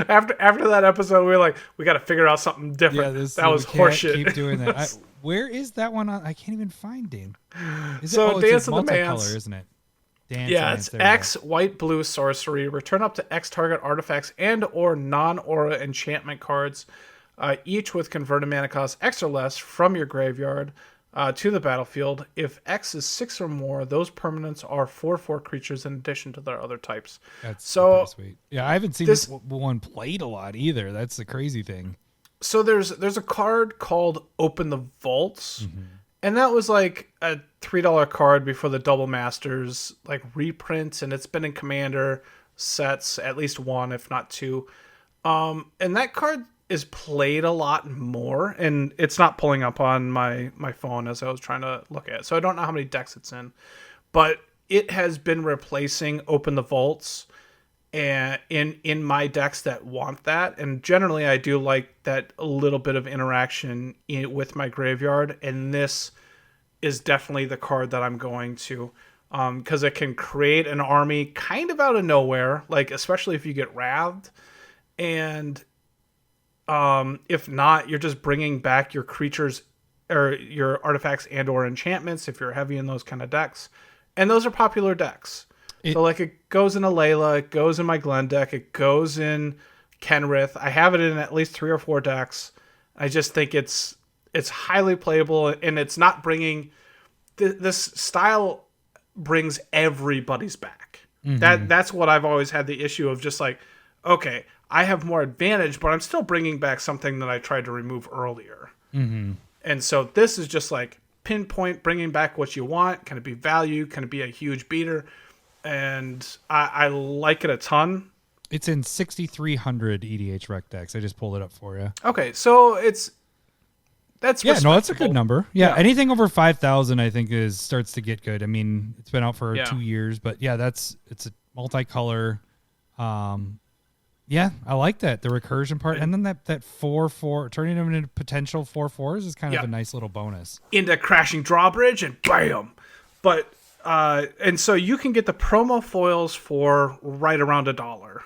After that episode, we were like, we got to figure out something different. That was horseshit. Keep doing that. Where is that one on? I can't even find Dan. Dance it's of the Mance, isn't it? Dance it's X white blue sorcery. Return up to X target artifacts and or non-aura enchantment cards, each with converted mana cost X or less from your graveyard to the battlefield. If X is 6 or more, those permanents are 4/4 creatures in addition to their other types. That's so sweet. Yeah, I haven't seen this one played a lot either. That's the crazy thing. So there's a card called Open the Vaults, and that was like a $3 card before the Double Masters like reprint, and it's been in Commander sets at least 1, if not 2. And that card is played a lot more, and it's not pulling up on my phone as I was trying to look at it, so I don't know how many decks it's in, but it has been replacing Open the Vaults and in my decks that want that. And generally I do like that a little bit of interaction with my graveyard, and this is definitely the card that I'm going to, because it can create an army kind of out of nowhere, like especially if you get wrathed, and if not, you're just bringing back your creatures or your artifacts and or enchantments if you're heavy in those kind of decks, and those are popular decks. So like it goes in a Layla, it goes in my Glen deck, it goes in Kenrith. I have it in at least 3 or 4 decks. I just think it's highly playable, and it's not bringing this style brings everybody's back. That's what I've always had the issue of, just like, okay, I have more advantage, but I'm still bringing back something that I tried to remove earlier. And so this is just like pinpoint bringing back what you want. Can it be value? Can it be a huge beater? And I like it a ton. It's in 6,300 EDH rec decks. I just pulled it up for you. Okay, so that's a good number. Yeah, anything over 5,000, I think, starts to get good. I mean, it's been out for 2 years, but yeah, it's a multicolor. Yeah, I like that, the recursion part, and then that 4/4 turning them into potential 4/4s is kind of a nice little bonus. Into Crashing Drawbridge and bam, but. And so you can get the promo foils for right around $1.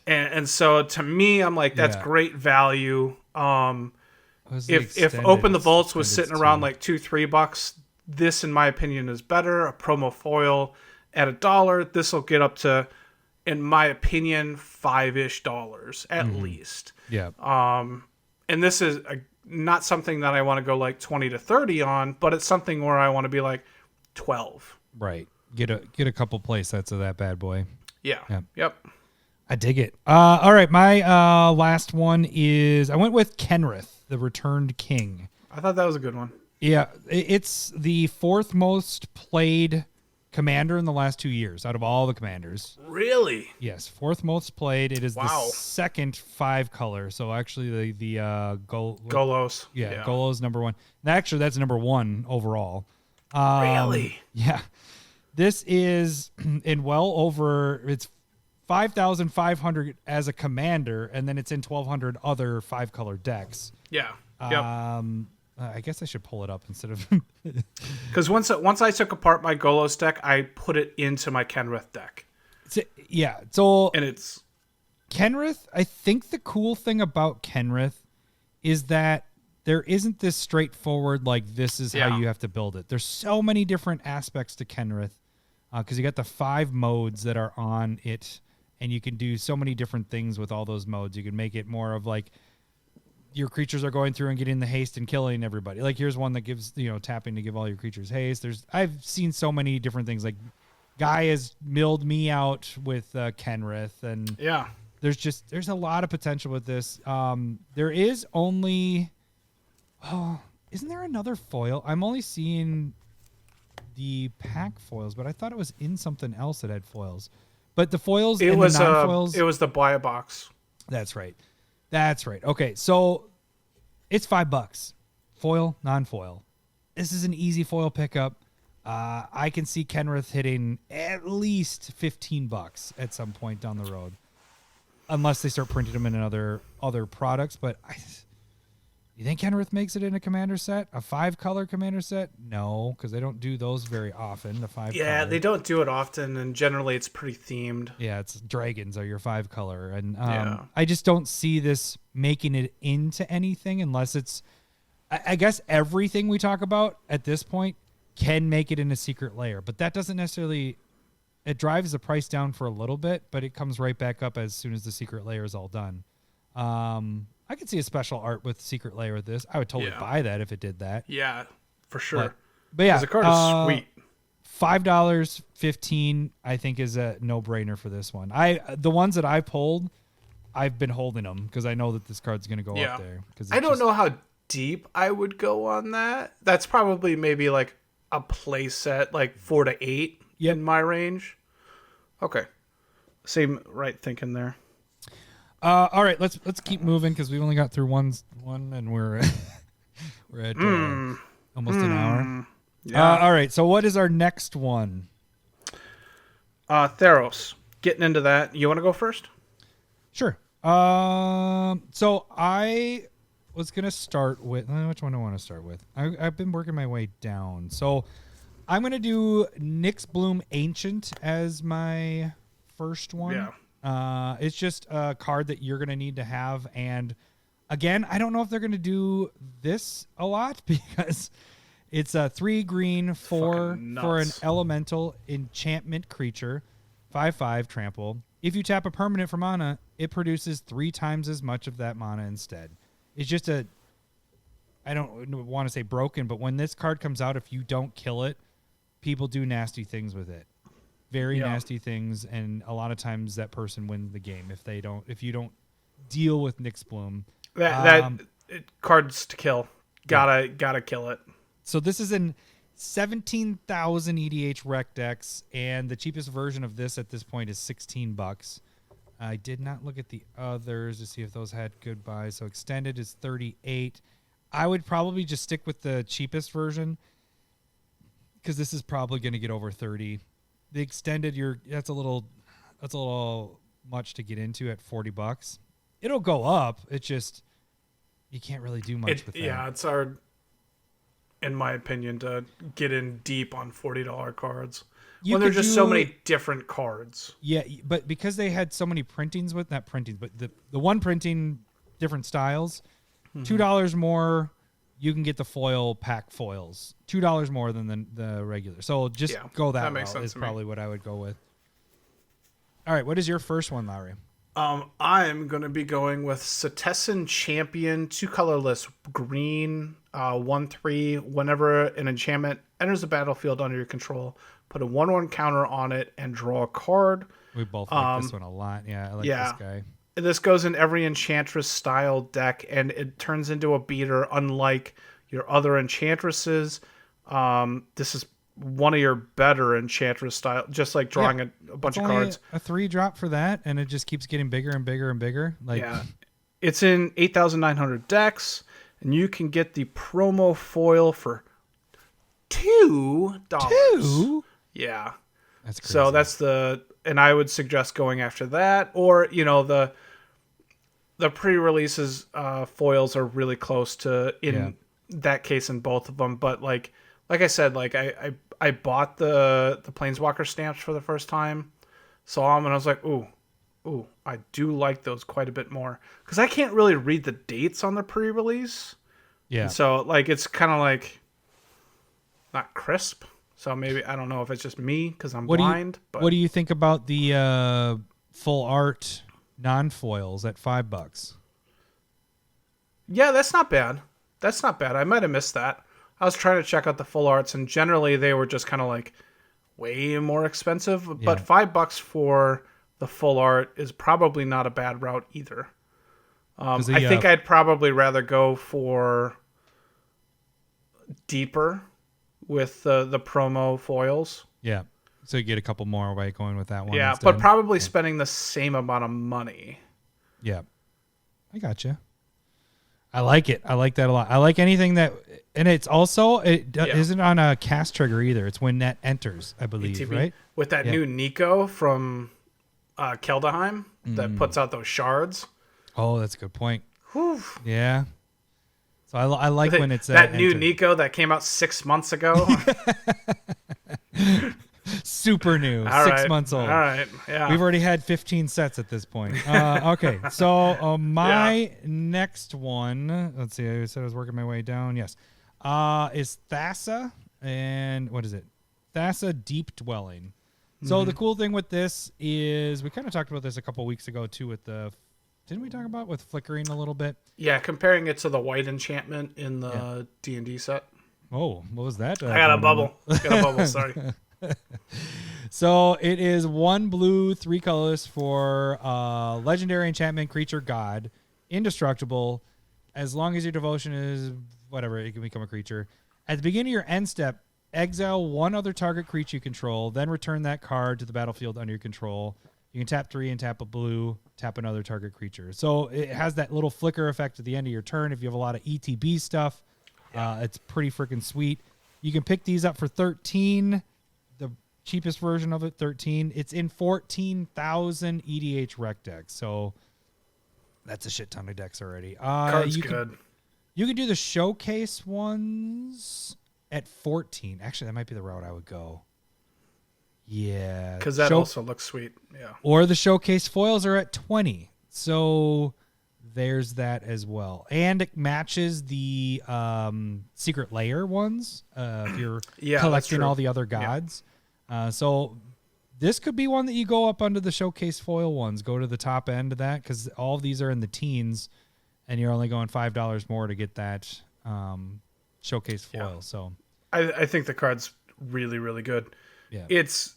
and so to me, I'm like, that's great value. If Open the Vaults was sitting around like $2-3, this in my opinion is better. A promo foil at $1, this will get up to, in my opinion, $5-ish at least. Yeah. And this is not something that I want to go like 20 to 30 on, but it's something where I want to be like 12. Right. Get a couple play sets of that bad boy. Yeah. Yep. I dig it. All right. My last one is, I went with Kenrith, the Returned King. I thought that was a good one. Yeah. It's the 4th most played commander in the last 2 years out of all the commanders. Really? Yes. 4th most played. It is the second 5 color. So actually the Golos. Yeah. Golos number 1. Actually, that's number 1 overall. Really? Yeah. This is in it's 5,500 as a commander, and then it's in 1,200 other 5-color decks. Yeah. I guess I should pull it up instead of because once I took apart my Golos deck, I put it into my Kenrith deck. So and it's Kenrith. I think the cool thing about Kenrith is that there isn't this straightforward, like, this is how you have to build it. There's so many different aspects to Kenrith, because you got the 5 modes that are on it, and you can do so many different things with all those modes. You can make it more of like your creatures are going through and getting the haste and killing everybody. Like, here's one that gives, tapping to give all your creatures haste. I've seen so many different things. Like, Guy has milled me out with Kenrith, and there's a lot of potential with this. There is only... Oh, isn't there another foil? I'm only seeing the pack foils, but I thought it was in something else that had foils. But the foils It and was the non-foils. it was the buy a box. That's right. Okay, so it's $5. Foil, non-foil. This is an easy foil pickup. I can see Kenrith hitting at least $15 at some point down the road, unless they start printing them in other products. But you think Kenrith makes it in a commander set? A 5-color commander set? No, because they don't do those very often. The 5. Yeah, they don't do it often, and generally it's pretty themed. Yeah, it's dragons are your 5-color, and Yeah. I just don't see this making it into anything unless it's. I guess everything we talk about at this point can make it in a secret layer, but that doesn't necessarily. It drives the price down for a little bit, but it comes right back up as soon as the secret layer is all done. I could see a special art with secret layer with this. I would totally buy that if it did that. Yeah, for sure. But yeah, the card is sweet. $5, $15, I think is a no-brainer for this one. The ones that I pulled, I've been holding them because I know that this card's going to go up there. I don't know how deep I would go on that. That's probably maybe like a play set, like 4 to 8 in my range. Okay, same right thinking there. All right, let's keep moving because we only got through one, and we're we're at almost an hour. Yeah. All right, so what is our next one? Theros. Getting into that. You want to go first? Sure. So I was gonna start with which one do I want to start with? I've been working my way down, so I'm gonna do Nyx Bloom Ancient as my first one. Yeah. It's just a card that you're gonna need to have, and again, I don't know if they're gonna do this a lot because it's a 3 green for an elemental enchantment creature, 5/5 trample. If you tap a permanent for mana, it produces 3 times as much of that mana instead. It's just I don't want to say broken, but when this card comes out, if you don't kill it, people do nasty things with it. Very nasty things, and a lot of times that person wins the game if you don't deal with Nyx Bloom. Cards to kill. Gotta kill it. So this is in 17,000 EDH rec decks, and the cheapest version of this at this point is $16. I did not look at the others to see if those had good buys. So extended is 38. I would probably just stick with the cheapest version because this is probably going to get over 30. The extended, that's a little much to get into at $40. It'll go up. It's just you can't really do much with that. Yeah, it's hard, in my opinion, to get in deep on $40 cards when there's just so many different cards. Yeah, but because they had so many printings with not printings, but the one printing different styles, $2 more, you can get the foil pack foils. $2 more than the regular. So just go that route is probably what I would go with. All right, what is your first one, Lowry? I'm going to be going with Setessan Champion, 2 colorless, green, 1/3. Whenever an enchantment enters the battlefield under your control, put a 1/1 counter on it and draw a card. We both like this one a lot. Yeah, I like this guy. This goes in every Enchantress style deck, and it turns into a beater unlike your other Enchantresses. This is one of your better Enchantress style, just like drawing a bunch of cards. A 3-drop for that, and it just keeps getting bigger and bigger and bigger. It's in 8,900 decks, and you can get the promo foil for $2. $2? Yeah. That's crazy. So and I would suggest going after that, or the pre-releases foils are really close to that case in both of them. But like I said, I bought the Planeswalker stamps for the first time, saw them, and I was like, ooh, I do like those quite a bit more because I can't really read the dates on the pre-release. Yeah. And so it's kind of not crisp. So maybe I don't know if it's just me because I'm blind. But what do you think about the full art non-foils at $5? Yeah, that's not bad. I might have missed that. I was trying to check out the full arts, and generally they were just kind of way more expensive. But $5 for the full art is probably not a bad route either. I think I'd probably rather go for deeper with the promo foils. Yeah. So you get a couple more by going with that one. Yeah, instead. but probably spending the same amount of money. Yeah, I got you. I like it. I like that a lot. I like anything that, and it's also isn't on a cast trigger either. It's when that enters, I believe, ETB. right? With that new Nico from Keldheim that puts out those shards. Oh, that's a good point. Whew. Yeah. So I like when it's that new entered. Nico that came out 6 months ago. Super new, All 6 right. months old. All right, yeah. We've already had 15 sets at this point. Okay, so my next one, let's see, I said I was working my way down. Yes, is Thassa, and what is it? Thassa Deep Dwelling. So the cool thing with this is we kind of talked about this a couple weeks ago too with the, didn't we talk about with flickering a little bit? Yeah, comparing it to the white enchantment in the D&D set. Oh, what was that? I got a bubble. Sorry. So it is 1 blue, 3 colors for legendary enchantment creature god, indestructible. As long as your devotion is whatever, it can become a creature. At the beginning of your end step, exile 1 other target creature you control, then return that card to the battlefield under your control. You can tap 3 and tap a blue, tap another target creature. So it has that little flicker effect at the end of your turn. If you have a lot of ETB stuff, it's pretty freaking sweet. You can pick these up for 13. The cheapest version of it, 13. It's in 14,000 EDH rec decks. So that's a shit ton of decks already. Card's good. You could do the showcase ones at 14. Actually, that might be the route I would go. Yeah. Because that also looks sweet. Yeah. Or the showcase foils are at 20. So there's that as well. And it matches the secret layer ones if you're collecting all the other gods. So this could be one that you go up under the showcase foil ones. Go to the top end of that because all of these are in the teens and you're only going $5 more to get that showcase foil. Yeah. So I think the card's really, really good. yeah. It's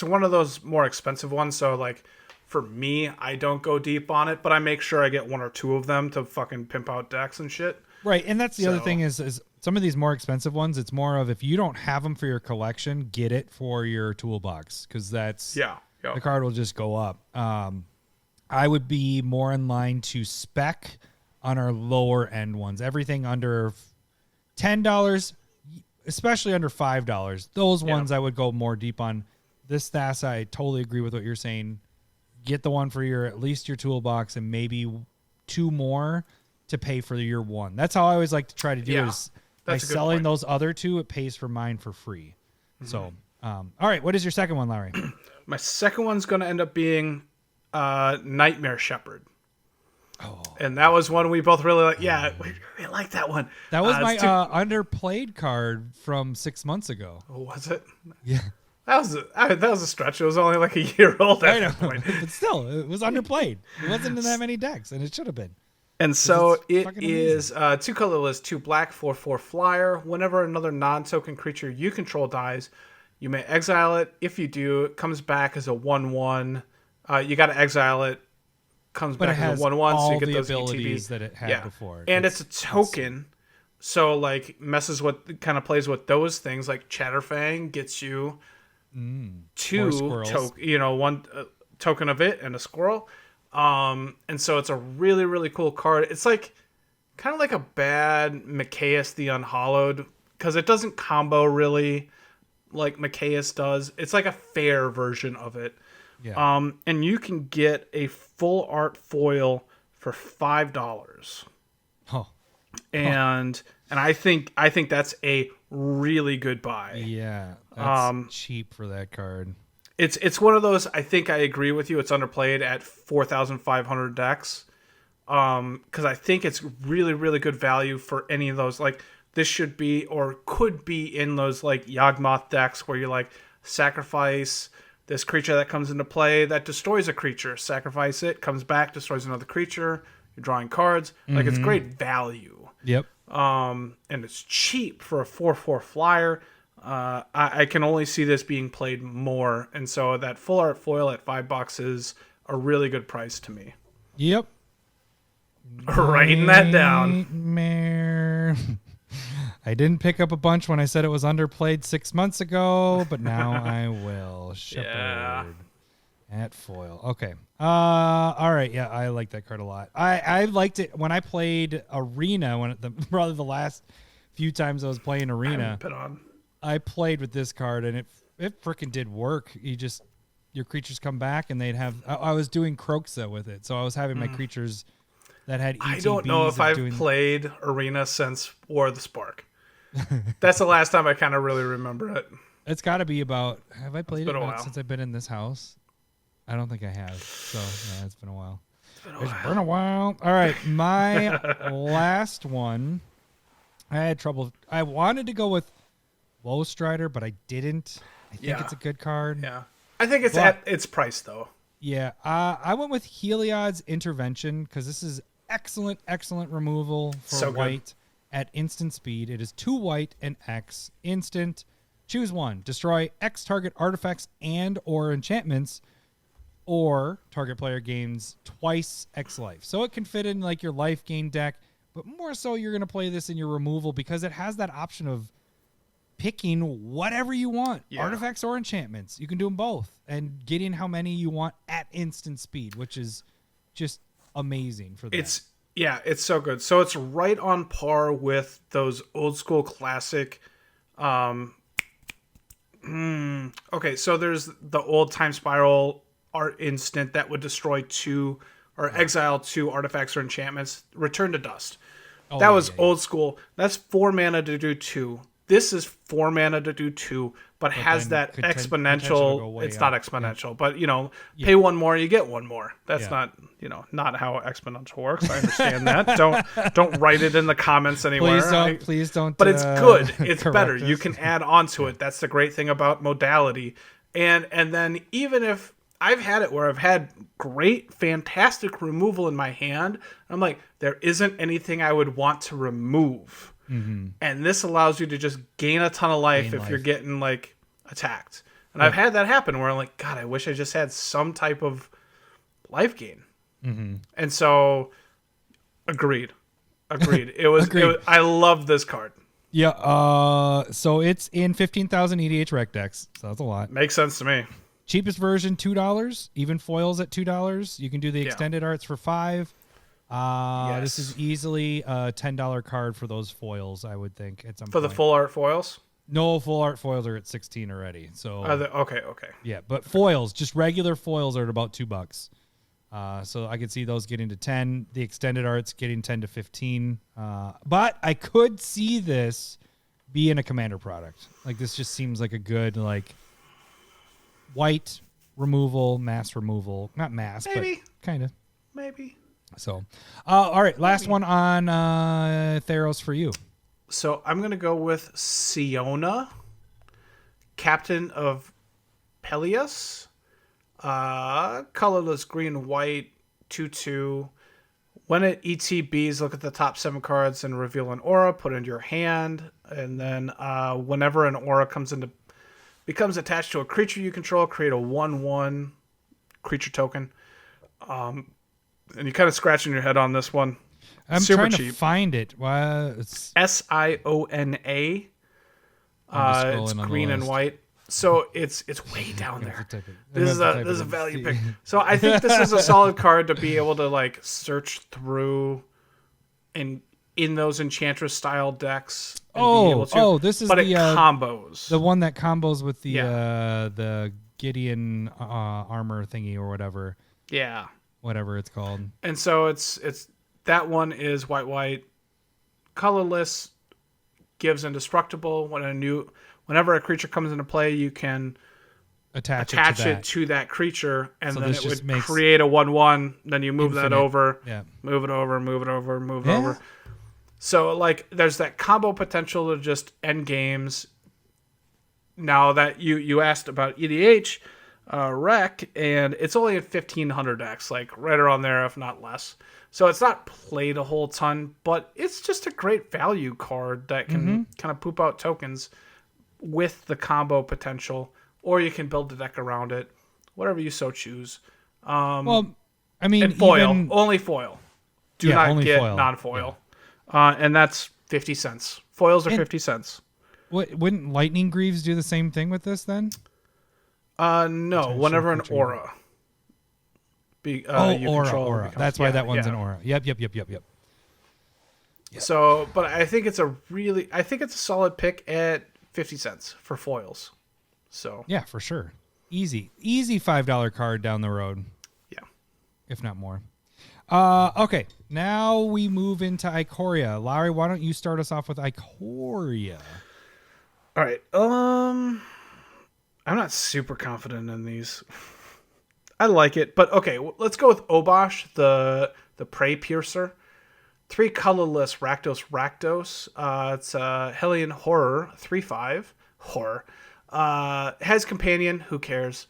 one of those more expensive ones. So like for me, I don't go deep on it, but I make sure I get 1 or 2 of them to fucking pimp out decks and shit. Right. And that's the other thing is some of these more expensive ones, it's more of if you don't have them for your collection, get it for your toolbox because that's the card will just go up. I would be more in line to spec on our lower end ones. Everything under $10, especially under $5. Those ones I would go more deep on. This Thassa, I totally agree with what you're saying. Get the one for at least your toolbox and maybe 2 more to pay for your 1. That's how I always like to try to do is by selling those other 2, it pays for mine for free. Mm-hmm. So, all right. What is your second one, Larry? My second one's going to end up being Nightmare Shepherd. Oh. And that was one we both really like. Yeah, we like that one. That was my underplayed card from 6 months ago. Oh, was it? Yeah. That was a stretch. It was only like a year old at that point. But still, it was underplayed. It wasn't in that many decks, and it should have been. And so it is 2 colorless, 2 black, 4/4 flyer. Whenever another non-token creature you control dies, you may exile it. If you do, it comes back as a 1/1. You got to exile it. Comes back as a 1/1, so you get those abilities ETBs that it had before. And it's a token, so like messes with, kind of plays with those things. Like Chatterfang gets you 2 one token of it and a squirrel. And so it's a really, really cool card. It's like kind of like a bad Mikaeus the Unhallowed because it doesn't combo really like Mikaeus does. It's like a fair version of it. Yeah. And you can get a full art foil for $5. Oh. And I think that's a really good buy. Yeah. That's cheap for that card. It's one of those, I think I agree with you, it's underplayed at 4,500 decks. Because I think it's really, really good value for any of those. Like, this should be, or could be in those, like, Yawgmoth decks where you, like, sacrifice this creature that comes into play that destroys a creature. Sacrifice it, comes back, destroys another creature. You're drawing cards. Mm-hmm. Like, it's great value. Yep. And it's cheap for a 4/4 flyer. I can only see this being played more, and so that full art foil at $5 is a really good price to me. Yep. Writing that down. I didn't pick up a bunch when I said it was underplayed 6 months ago, but now I will. Shepherd at foil. Okay. All right. Yeah, I like that card a lot. I liked it when I played Arena. Probably the last few times I was playing Arena, I played with this card, and it freaking did work. Your creatures come back, and they'd have. I was doing Coreset with it, so I was having my creatures that had ETBs. I don't know if I've played Arena since War of the Spark. That's the last time I kind of really remember it. It's got to be about. Have I played it since I've been in this house? I don't think I have. So yeah, it's been a while. It's been a while. All right, my last one. I had trouble. I wanted to go with Woe Strider, but I didn't. I think it's a good card. Yeah, I think it's at its price though. Yeah, I went with Heliod's Intervention because this is excellent removal for white at instant speed. It is 2 white and X instant. Choose one. Destroy X target artifacts and or enchantments, or target player gains twice X life. So it can fit in like your life gain deck, but more so you're going to play this in your removal because it has that option of picking whatever you want, artifacts or enchantments. You can do them both and getting how many you want at instant speed, which is just amazing for that. It's so good. So it's right on par with those old school classic. Okay, so there's the old Time Spiral art instant that would destroy 2 or exile 2 artifacts or enchantments. Return to Dust. That was old school. That's 4 mana to do 2. This is 4 mana to do 2, but has that exponential. It's not exponential, but pay 1 more, you get 1 more. That's not how exponential works. I understand that. Don't write it in the comments anywhere. Please don't. But it's good. It's better. You can add on to it. That's the great thing about modality. And then even if I've had it where I've had great, fantastic removal in my hand, I'm like, there isn't anything I would want to remove. Mm-hmm. And this allows you to just gain a ton of life if you're getting like attacked. And I've had that happen where I'm like, God, I wish I just had some type of life gain. Mm-hmm. And so, agreed. It was. I love this card. Yeah. So it's in 15,000 EDH rec decks. So that's a lot. Makes sense to me. Cheapest version $2. Even foils at $2. You can do the extended arts for $5. This is easily a $10 card for those foils, I would think, at some point. For the full art foils? No, full art foils are at 16 already. So okay. Yeah, but foils, just regular foils, are at about $2. So I could see those getting to 10. The extended arts getting 10 to 15. But I could see this being a Commander product. Like, this just seems like a good white removal, mass removal. Not mass, maybe, but kind of. Maybe. So, all right, last one on Theros for you. So I'm going to go with Siona, Captain of Peleus, colorless green and white, 2/2. When it ETBs, look at the top 7 cards and reveal an aura, put it into your hand, and then whenever an aura becomes attached to a creature you control, create a 1/1 creature token. And you're kind of scratching your head on this one. I'm super trying cheap. To find it. It's Siona. It's green and white. So it's way down there. This is a value pick. So I think this is a solid card to be able to search through in those Enchantress style decks. This is it combos. The one that combos with the Gideon armor thingy or whatever. Yeah. Whatever it's called. And so it's that one is white, colorless, gives indestructible. Whenever a creature comes into play, you can attach it to that creature, and then it would create a 1/1. Then you move that over, move it over. So there's that combo potential to just end games. Now that you asked about EDH. Rec, and it's only at 1,500x, right around there, if not less. So it's not played a whole ton, but it's just a great value card that can kind of poop out tokens with the combo potential, or you can build the deck around it, whatever you so choose. And foil, only foil. Do not get foil. Non-foil. And that's 50 cents Foils are 50 cents. Wouldn't Lightning Greaves do the same thing with this then? No. Whenever an aura. You Aura. That's why that one's yeah. an aura. Yep. So, but I think it's a solid pick at 50 cents for foils. So yeah, for sure. Easy $5 card down the road. Yeah, if not more. Okay, now we move into Ikoria. Larry, why don't you start us off with Ikoria? All right. I'm not super confident in these. I like it, but okay, let's go with Obosh, the Prey Piercer. 3 colorless Rakdos. It's Hellion Horror, 3/5 horror. Has companion. Who cares?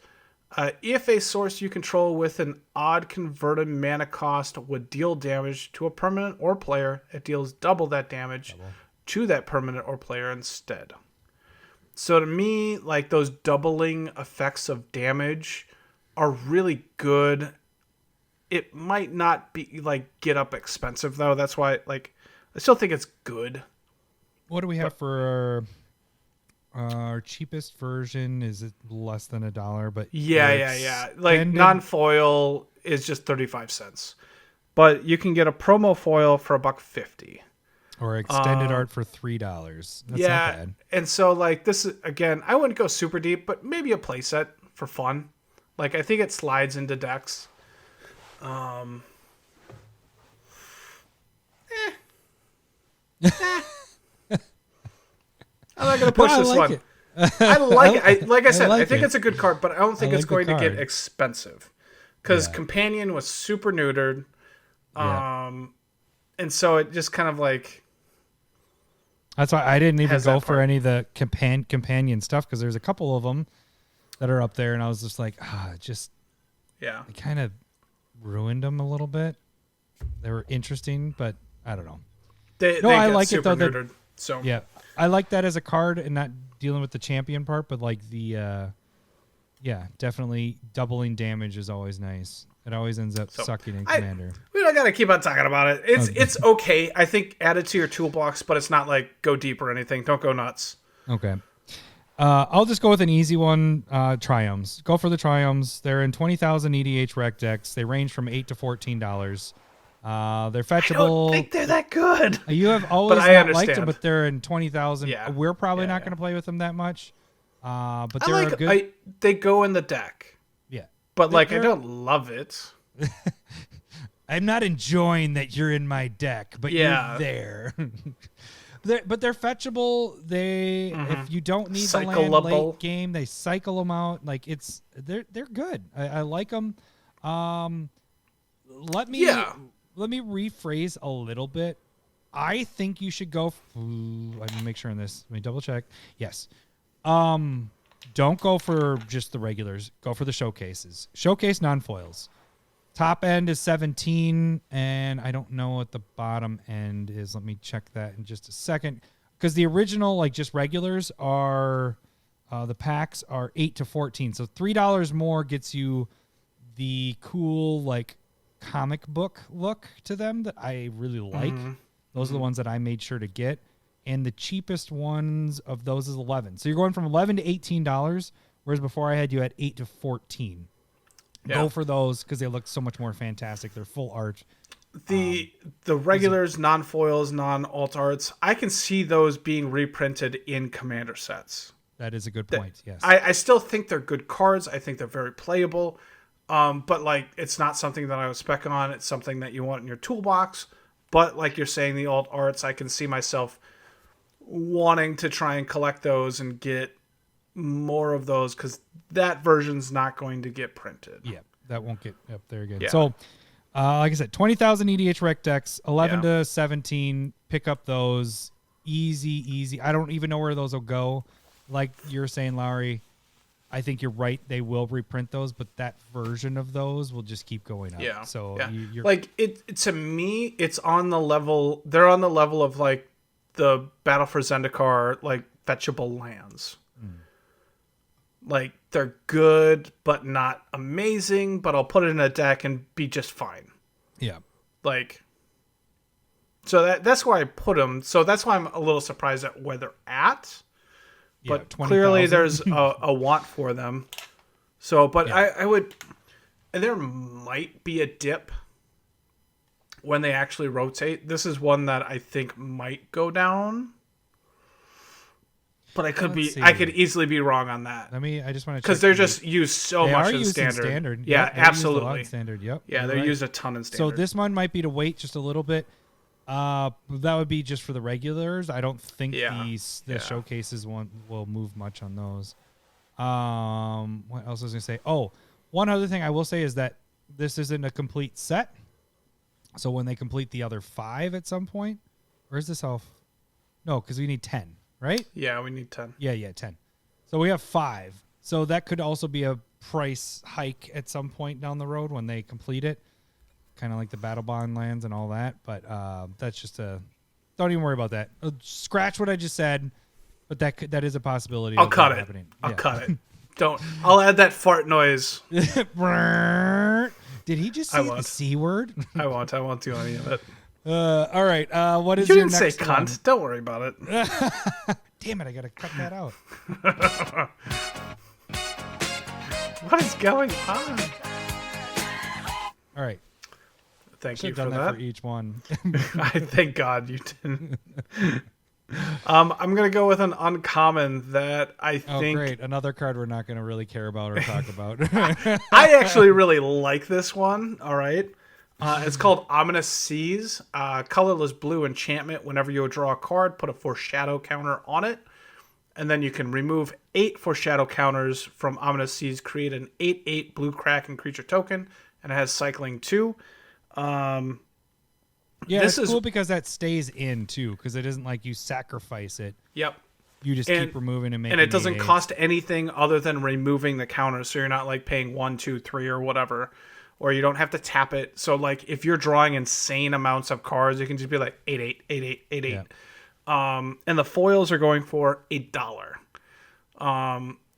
If a source you control with an odd converted mana cost would deal damage to a permanent or player, it deals double that damage to that permanent or player instead. So to me, like, those doubling effects of damage are really good. It might not be like get up expensive though. That's why, like, I still think it's good. What do we have for our cheapest version? Is it less than $1? But yeah. Like non-foil is just 35 cents, but you can get a promo foil for $1.50. Or extended art for $3. That's not bad. And so, like, this is, again, I wouldn't go super deep, but maybe a playset for fun. Like, I think it slides into decks. I'm not gonna push this one. I like it. Like I said, I think it's a good card, but I don't think it's going to get expensive because companion was super neutered. And so it just kind of like. That's why I didn't even go for any of the companion stuff because there's a couple of them that are up there, and I was just like, it kind of ruined them a little bit. They were interesting, but I don't know. I like it though. Neutered, so yeah, I like that as a card and not dealing with the champion part, but like the, definitely doubling damage is always nice. It always ends up sucking in Commander. We don't gotta keep on talking about it. It's okay. I think add it to your toolbox, but it's not like go deep or anything. Don't go nuts. Okay. I'll just go with an easy one. Triomes. Go for the Triomes. They're in 20,000 EDH rec decks. They range from $8 to $14. They're fetchable. I don't think they're that good. You have always not liked them, but they're in 20,000. Yeah. We're probably not going to play with them that much. But they're good. They go in the deck. Yeah. But I don't love it. I'm not enjoying that you're in my deck, but you're there. But they're fetchable. If you don't need the land late game, they cycle them out. Like they're good. I like them. Let me rephrase a little bit. I think you should go. Let me make sure on this. Let me double check. Yes. Don't go for just the regulars. Go for the showcases. Showcase non-foils. Top end is 17, and I don't know what the bottom end is. Let me check that in just a second. Because the original, like just regulars, are the packs are 8 to 14. So $3 more gets you the cool like comic book look to them that I really like. Those are the ones that I made sure to get. And the cheapest ones of those is 11. So you're going from $11 to $18, whereas before I had you at 8 to 14. Yeah. Go for those because they look so much more fantastic. They're full art. The regulars, non-foils, non-alt arts, I can see those being reprinted in Commander sets. That is a good point, yes. I still think they're good cards. I think they're very playable. But like it's not something that I would spec on. It's something that you want in your toolbox. But like you're saying, the alt arts, I can see myself wanting to try and collect those and get more of those because that version's not going to get printed. Yeah, that won't get up there again. Yeah. So, like I said, 20,000 EDH rec decks, 11 to 17. Pick up those. Easy. I don't even know where those will go. Like you're saying, Lowry, I think you're right. They will reprint those, but that version of those will just keep going up. Yeah. So you're like it to me, it's on the level. They're on the level of like the Battle for Zendikar, like fetchable lands. Like they're good, but not amazing. But I'll put it in a deck and be just fine. Yeah. Like So that's where I put them. So that's why I'm a little surprised at where they're at. But 20, clearly 000. there's a want for them. So, but Yeah. I would, and there might be a dip when they actually rotate. This is one that I think might go down. But I could I could easily be wrong on that. I just want to check. Because they're just used so They much are in used in standard. standard. Yeah, Yep, they're used a lot absolutely. in standard. Yep. Yeah, you're they're right. used a ton in So standard. this one might be to wait just a little bit. That would be just for the regulars. I don't think the showcases will move much on those. What else was I gonna say? Oh, one other thing I will say is that this isn't a complete set. So when they complete the other 5 at some point, or is this all? No, because we need 10, right? Yeah, we need 10. Yeah, 10. So we have 5. So that could also be a price hike at some point down the road when they complete it. Kind of like the Battle Bond lands and all that. But that's just don't even worry about that. Scratch what I just said, but that is a possibility. I'll cut it. Happening. I'll cut it. I'll add that fart noise. Did he just say the C word? I won't do any of it. All right. What is You your didn't say next cunt. one? Don't worry about it. Damn it! I gotta cut that out. What is going on? All right. Thank you Should've for done that. for each one. I thank God you didn't. I'm gonna go with an uncommon that I think. Oh, great! Another card we're not gonna really care about or talk about. I actually really like this one. All right. It's called Ominous Seas. Colorless blue enchantment. Whenever you draw a card, put a foreshadow counter on it. And then you can remove 8 foreshadow counters from Ominous Seas. Create an 8/8 blue Kraken creature token. And it has cycling 2. Yeah, This it's is cool because that stays in too, because it isn't like you sacrifice it. Yep. You just keep removing and making. And it doesn't 8/8. cost anything other than removing the counters. So you're not like paying 1, 2, 3 or whatever. Or you don't have to tap it. So like if you're drawing insane amounts of cards, you can just be like 8/8, 8/8, 8/8. Yeah. And the foils are going for $1.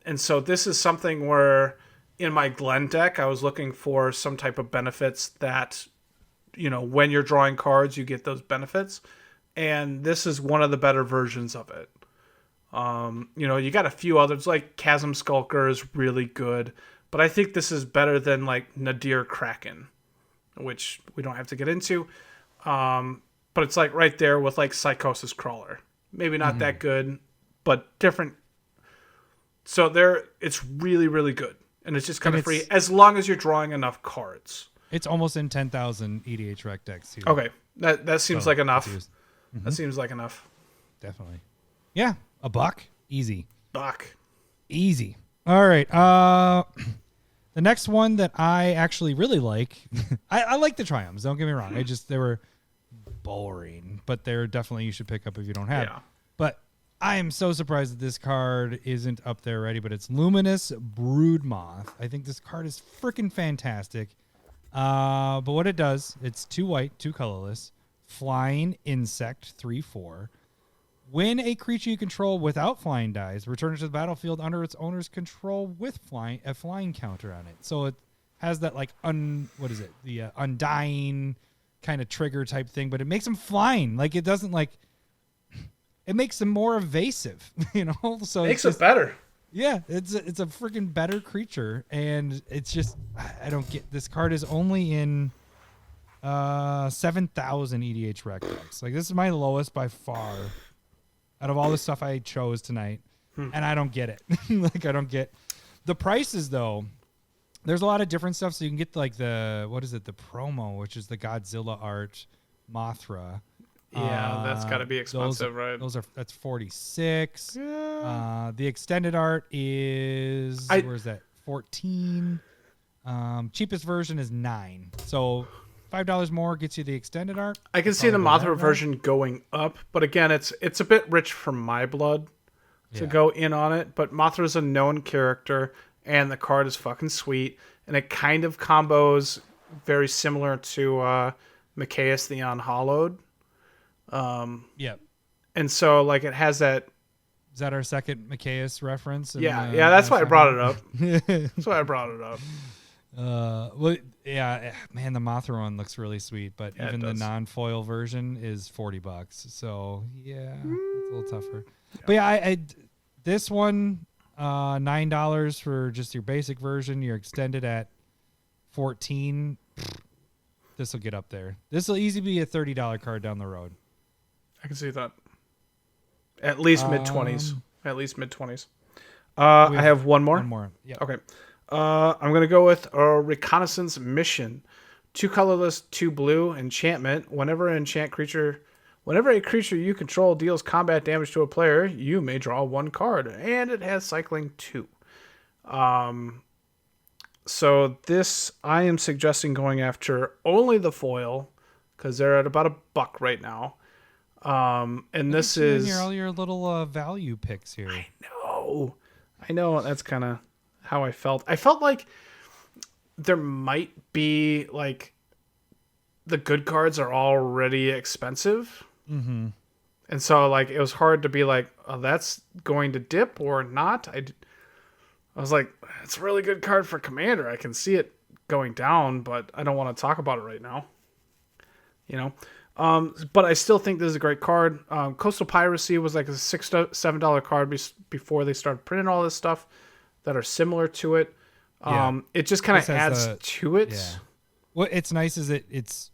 And so this is something where in my Glen deck, I was looking for some type of benefits that, when you're drawing cards, you get those benefits. And this is one of the better versions of it. You got a few others, like Chasm Skulker is really good. But I think this is better than like Nadir Kraken, which we don't have to get into. But it's like right there with like Psychosis Crawler. Maybe not that good, but different. So it's really, really good. And it's just kind of free as long as you're drawing enough cards. It's almost in 10,000 EDH rec decks too. Okay. That seems like enough. Mm-hmm. That seems like enough. Definitely. Yeah. $1. Easy. Buck. Easy. All right. The next one that I actually really like, I like the Triomes. Don't get me wrong. They were boring, but they're definitely you should pick up if you don't have. Yeah. But I am so surprised that this card isn't up there already. But it's Luminous Broodmoth. I think this card is freaking fantastic. But what it does, it's 2 white, 2 colorless, flying insect, 3/4. When a creature you control without flying dies, return it to the battlefield under its owner's control with a flying counter on it. So it has that like the undying kind of trigger type thing, but it makes them flying. Like it doesn't like it makes them more evasive, So Makes it better. Yeah, it's a freaking better creature, and it's just I don't get this card is only in 7,000 EDH rec decks. Like this is my lowest by far. Out of all the stuff I chose tonight, and I don't get it. Like I don't get the prices though. There's a lot of different stuff, so you can get like the promo, which is the Godzilla art Mothra. Yeah, that's got to be expensive, right? That's 46. Yeah. The extended art is where's that? 14. Cheapest version is 9. So $5 more gets you the extended art. I can see the Mothra version going up, but again, it's a bit rich for my blood to go in on it. But Mothra's a known character, and the card is fucking sweet, and it kind of combos very similar to Mikaeus the Unhallowed. Yep. And so like it has that. Is that our second Mikaeus reference? Yeah, that's why I brought it up. That's why I brought it up. Well, yeah, man, the Mothra one looks really sweet, but Yeah, even it the does. non-foil version is $40. So yeah, it's a little tougher. But yeah, I this one, $9 for just your basic version. You're extended at 14. This will get up there. This will easily be a $30 card down the road. I can see that. At least mid-20s. At least mid-20s. We I have one more. One more. Yeah. Okay. I'm going to go with a Reconnaissance Mission. 2 colorless, 2 blue, enchantment. Whenever a creature you control deals combat damage to a player, you may draw 1 card. And it has cycling 2. So this, I am suggesting going after only the foil, because they're at about $1 right now. And this is all your little value picks here. I know that's kind of how I felt. I felt like there might be like the good cards are already expensive. Mm-hmm. And so like it was hard to be like, oh, that's going to dip or not. I was like, it's a really good card for Commander. I can see it going down, but I don't want to talk about it right now. You know? But I still think this is a great card. Coastal Piracy was like a $6, $7 card before they started printing all this stuff that are similar to it. Yeah. It just kind of adds to it. Yeah. What it's nice is it's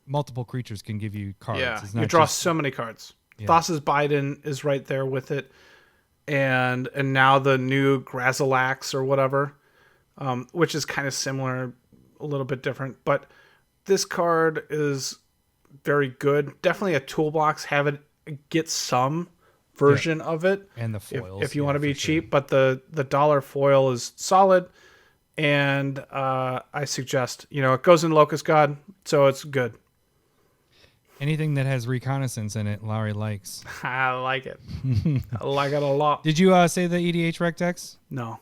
multiple creatures can give you cards. Yeah, It's you not draw just, so many cards. Yeah. Thassa's Biden is right there with it. And now the new Grazilax or whatever, which is kind of similar, a little bit different. But this card is very good. Definitely a toolbox. Have it get some version of it. And the foils. If you want to be cheap. But the dollar foil is solid. And I suggest, it goes in Locust God, so it's good. Anything that has reconnaissance in it, Lowry likes. I like it. I like it a lot. Did you say the EDH Rec decks? No.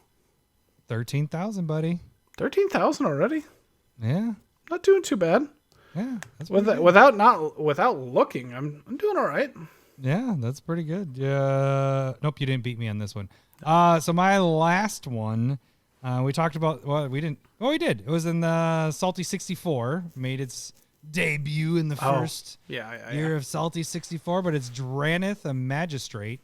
13,000, buddy. 13,000 already? Yeah. Not doing too bad. Yeah. That's without looking, I'm doing all right. Yeah, that's pretty good. Yeah. Nope, you didn't beat me on this one. So my last one, we talked about. Well, we didn't. Oh, we did. It was in the Salty 64. Made its debut in the first year of Salty 64, but it's Dranith, a Magistrate,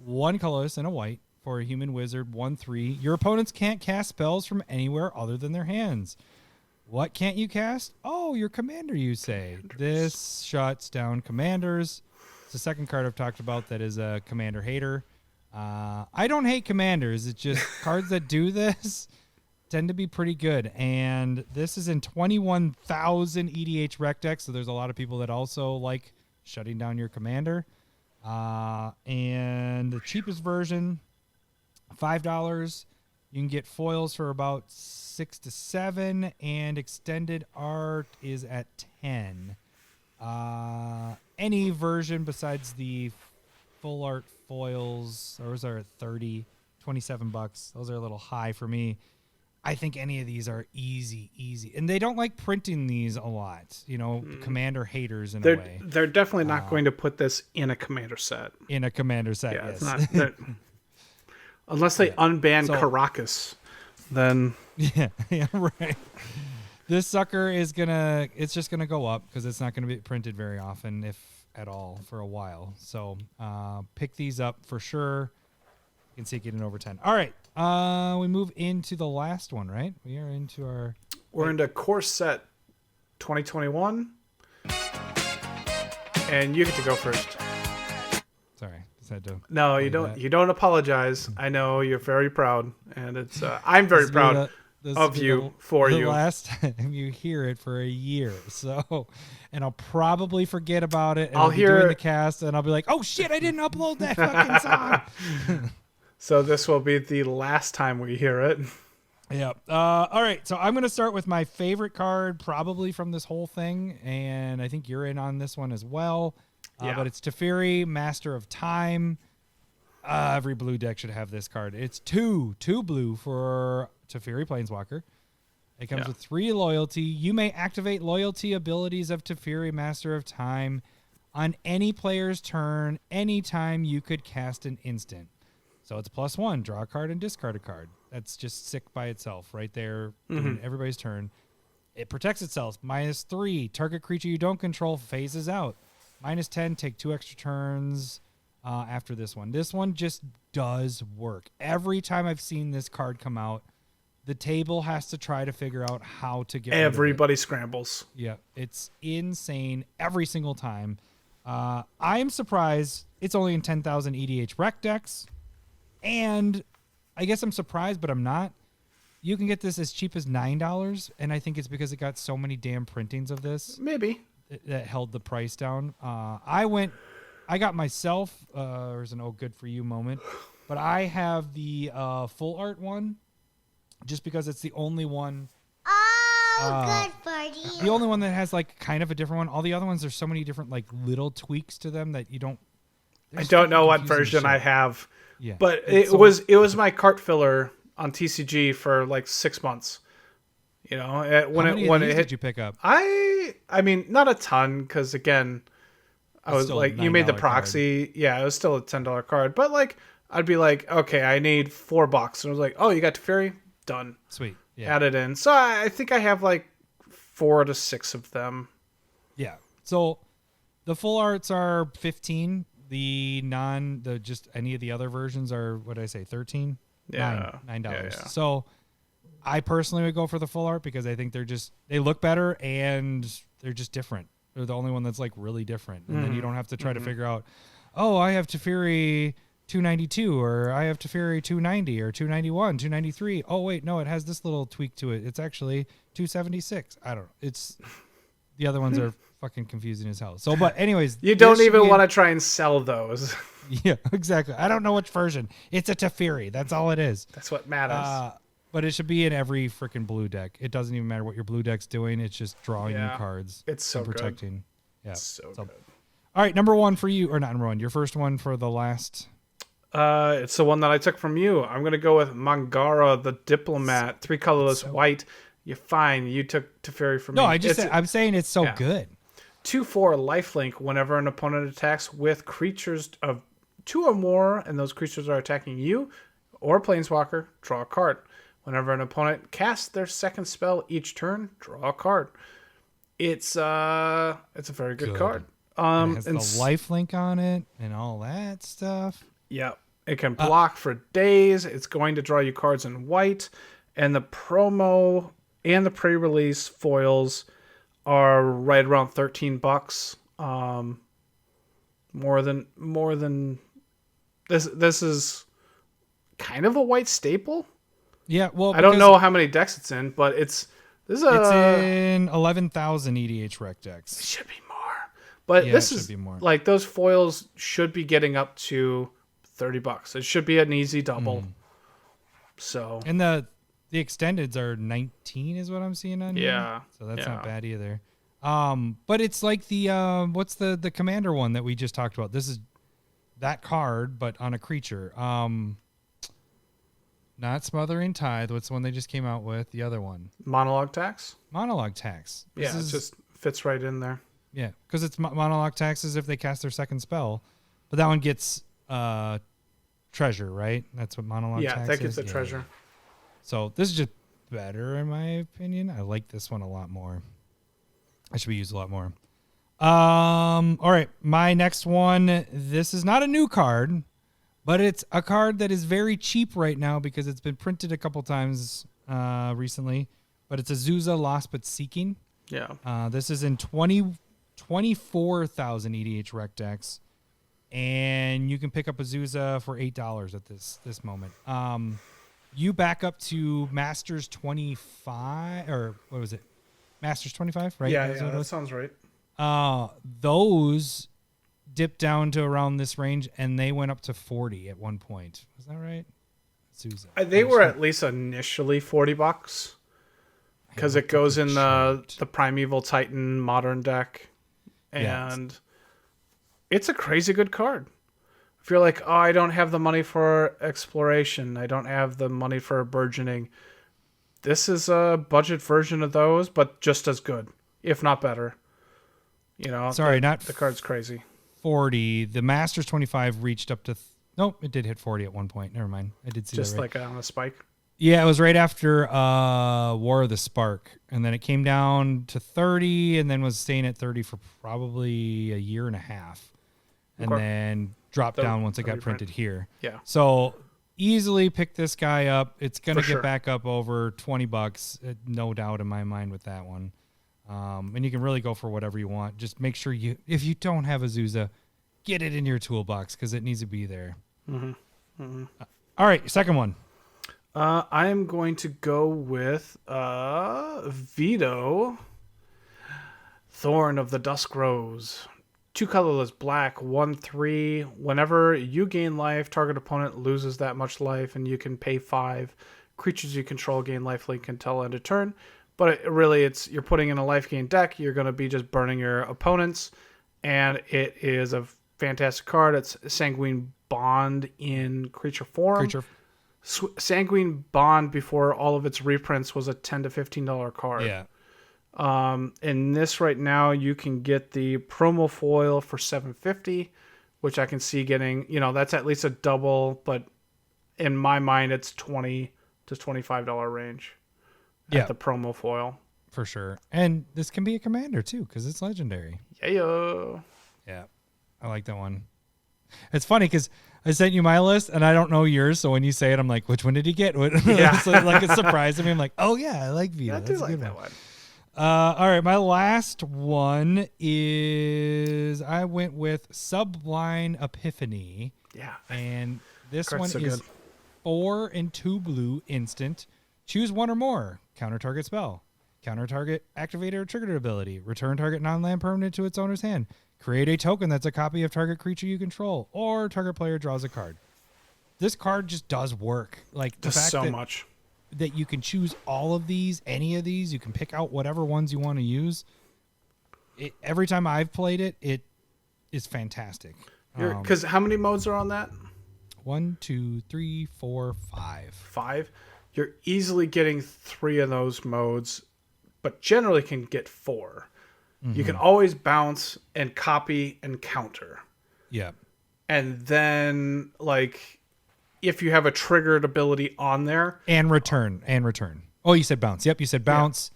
1 colorless and a white for a human wizard, 1/3. Your opponents can't cast spells from anywhere other than their hands. What can't you cast? Oh, your commander, you say. This shuts down commanders. It's the second card I've talked about that is a commander hater. I don't hate commanders. It's just cards that do this tend to be pretty good. And this is in 21,000 EDH Rec decks, so there's a lot of people that also like shutting down your commander. And the cheapest version, $5. You can get foils for about 6 to 7, and extended art is at 10. Any version besides the full art foils, those are at 30, $27. Those are a little high for me. I think any of these are easy. And they don't like printing these a lot. Commander haters in a way. They're definitely not going to put this in a commander set. In a commander set, Yeah, yes. it's not. Unless they unban Caracas, then yeah, right. This sucker it's just gonna go up because it's not gonna be printed very often, if at all, for a while. So pick these up for sure. You can see it getting over 10. All right, we move into the last one, right? We're into Coreset 2021, and you get to go first. Sorry. No, you don't. You don't apologize. I know you're very proud, and it's. I'm very proud of you for you. The last time you hear it for a year, so, and I'll probably forget about it. And I'll be doing the cast, and I'll be like, "Oh shit, I didn't upload that fucking song." So this will be the last time we hear it. Yep. All right. So I'm gonna start with my favorite card, probably from this whole thing, and I think you're in on this one as well. But it's Teferi, Master of Time. Every blue deck should have this card. It's two blue for Teferi Planeswalker. It comes with 3 loyalty. You may activate loyalty abilities of Teferi, Master of Time on any player's turn anytime you could cast an instant. So it's +1, draw a card and discard a card. That's just sick by itself right there. Doing everybody's turn. It protects itself. -3, target creature you don't control phases out. -10, take 2 extra turns after this one. This one just does work. Every time I've seen this card come out, the table has to try to figure out how to get Everybody scrambles. Yeah, it's insane every single time. I am surprised it's only in 10,000 EDH rec decks. And I guess I'm surprised, but I'm not. You can get this as cheap as $9, and I think it's because it got so many damn printings of this. Maybe. That held the price down. I got myself, there's an good for you moment, but I have the full art one just because it's the only one. Good for you. The only one that has like kind of a different one. All the other ones, there's so many different like little tweaks to them that you don't. I don't know what version I have. Yeah, but it was my cart filler on TCG for like 6 months. You know, when it hit. Did you pick up? I mean, not a ton because again, I was like, you made the proxy. Card. Yeah, it was still a $10 card, but like I'd be like, okay, I need $4, and I was like, oh, you got Teferi? Done. Sweet. Yeah. Add it in. So I think I have like 4 to 6 of them. Yeah. So the full arts are 15. The just any of the other versions are, what did I say, 13? Yeah. $9. Yeah. So I personally would go for the full art because I think they look better and they're just different. They're the only one that's like really different. And then you don't have to try to figure out, oh, I have Teferi 292 or I have Teferi 290 or 291, 293. Oh, wait, no, it has this little tweak to it. It's actually 276. I don't know. It's the other ones are fucking confusing as hell. So, but anyways, you don't even want to try and sell those. Yeah, exactly. I don't know which version. It's a Teferi. That's all it is. That's what matters. But it should be in every freaking blue deck. It doesn't even matter what your blue deck's doing. It's just drawing you cards. It's so and protecting. Good. Yeah, it's so good. All right, number one for you, or not number one. Your first one for the last. It's the one that I took from you. I'm gonna go with Mangara the Diplomat, 3 colorless white. You're fine. You took Teferi from me. No, I'm saying it's so good. 2/4 lifelink. Whenever an opponent attacks with creatures of 2 or more, and those creatures are attacking you or Planeswalker, draw a card. Whenever an opponent casts their second spell each turn, draw a card. It's a very good card. It has the lifelink on it and all that stuff. Yeah, it can block for days. It's going to draw you cards in white, and the promo and the pre-release foils are right around $13. More than this is kind of a white staple. Yeah, well, I don't know how many decks it's in, but it's in 11,000 EDH rec decks. It should be more, but this is more. Like those foils should be getting up to $30. It should be an easy double. So and the extendeds are 19 is what I'm seeing on here. Yeah, so that's not bad either. But it's like the what's the commander one that we just talked about? This is that card, but on a creature. Not Smothering Tithe. What's the one they just came out with? The other one. Monologue Tax? Monologue Tax. It just fits right in there. Yeah, because it's Monologue Taxes if they cast their second spell. But that one gets treasure, right? That's what Monologue Tax is? Yeah, that gets the treasure. So this is just better in my opinion. I like this one a lot more. I should be used a lot more. All right, my next one. This is not a new card. But it's a card that is very cheap right now because it's been printed a couple times recently. But it's Azusa Lost But Seeking. Yeah. This is in 24,000 EDH rec decks. And you can pick up Azusa for $8 at this moment. You back up to Masters 25, or what was it? Masters 25, right? Yeah, that sounds right. Those dipped down to around this range, and they went up to 40 at one point. Was that right? Azusa. They were at least initially $40 because it goes in the Primeval Titan modern deck, and it's a crazy good card. If you're like, oh, I don't have the money for exploration, I don't have the money for burgeoning, this is a budget version of those, but just as good, if not better. You know, sorry, not the card's crazy. 40. The Masters 25 reached up to Nope, it did hit 40 at one point. Never mind. I did see Just that. Right. like on a spike. Yeah, it was right after War of the Spark, and then it came down to 30, and then was staying at 30 for probably a year and a half, and then dropped down once it got printed here. Yeah. So easily pick this guy up. It's gonna For get sure. back up over $20, no doubt in my mind with that one. And you can really go for whatever you want. Just make sure if you don't have Azusa, get it in your toolbox because it needs to be there. All right, second one. I am going to go with Vito, Thorn of the Dusk Rose. 2 colorless, black, 1/3. Whenever you gain life, target opponent loses that much life, and you can pay 5. Creatures you control gain lifelink until end of turn. But you're putting in a life gain deck. You're going to be just burning your opponents, and it is a fantastic card. It's Sanguine Bond in creature form. Sanguine Bond before all of its reprints was a $10 to $15 card. Yeah. In this right now, you can get the promo foil for $7.50, which I can see getting. That's at least a double, but in my mind, it's $20 to $25 range. At the promo foil for sure. And this can be a commander too because it's legendary. Yeah. I like that one. It's funny because I sent you my list and I don't know yours, so when you say it, I'm like, which one did he get? Yeah. So like it surprised me. I'm like, oh yeah, I like Vito. I do like that one. All right, my last one is I went with Sublime Epiphany. Yeah. And this Card's one so is good. 4 and 2 blue instant. Choose one or more. Counter target spell. Counter target activated or triggered ability. Return target non-land permanent to its owner's hand. Create a token that's a copy of target creature you control, or target player draws a card. This card just does work. Like the fact much that you can choose all of these, any of these, you can pick out whatever ones you want to use. Every time I've played it, it is fantastic. Because how many modes are on that? 1, 2, 3, 4, 5. 5. You're easily getting 3 of those modes, but generally can get 4. You can always bounce and copy and counter. Yeah. And then, if you have a triggered ability on there. And return. Oh, you said bounce. Yep, you said bounce,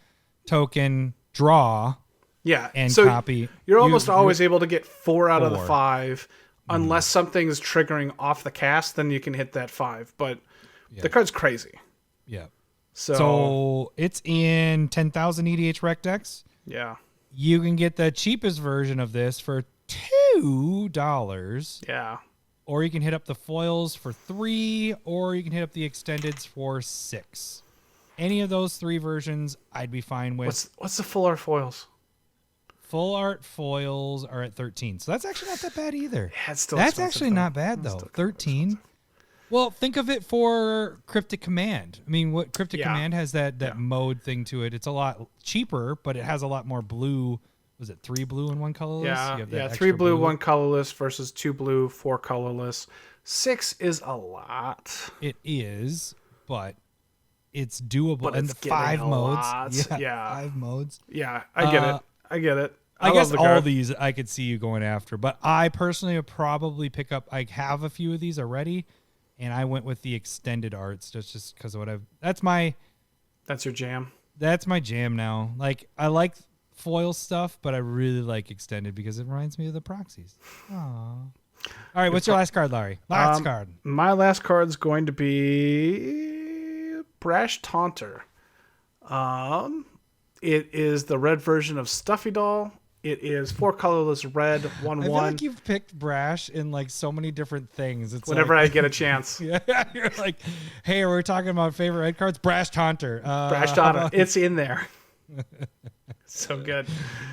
token, draw. Yeah. And so copy. You're almost always able to get 4 out of the 4. 5. Unless something's triggering off the cast, then you can hit that 5. But the card's crazy. Yeah. So it's in 10,000 EDH rec decks. Yeah. You can get the cheapest version of this for $2. Yeah. Or you can hit up the foils for $3, or you can hit up the extendeds for $6. Any of those 3 versions, I'd be fine with. What's the full art foils? Full art foils are at 13, so that's actually not that bad either. Yeah, it's still that's expensive, actually though. not bad though. 13. Well, think of it for Cryptic Command. I mean, what Cryptic Command has that mode thing to it. It's a lot cheaper, but it has a lot more blue. Was it 3 blue and 1 colorless? Yeah, 3 blue, 1 colorless versus 2 blue, 4 colorless. 6 is a lot. It is, but it's doable. But and it's the 5 modes. lot. Yeah. 5 modes. Yeah, I get it. I guess love the all card. these I could see you going after, but I personally would probably pick up. I have a few of these already, and I went with the extended arts just because of what I've. That's your jam. That's my jam now. Like I like foil stuff, but I really like extended because it reminds me of the proxies. Aww. All right, what's your last card, Larry? Last card. My last card's going to be Brash Taunter. It is the red version of Stuffy Doll. It is 4 colorless red, 1/1. I feel like you've picked Brash in like so many different things. It's Whenever I get a chance. Yeah, you're like, hey, we're talking about favorite red cards. Brash Taunter. Brash Taunter. It's in there. So good.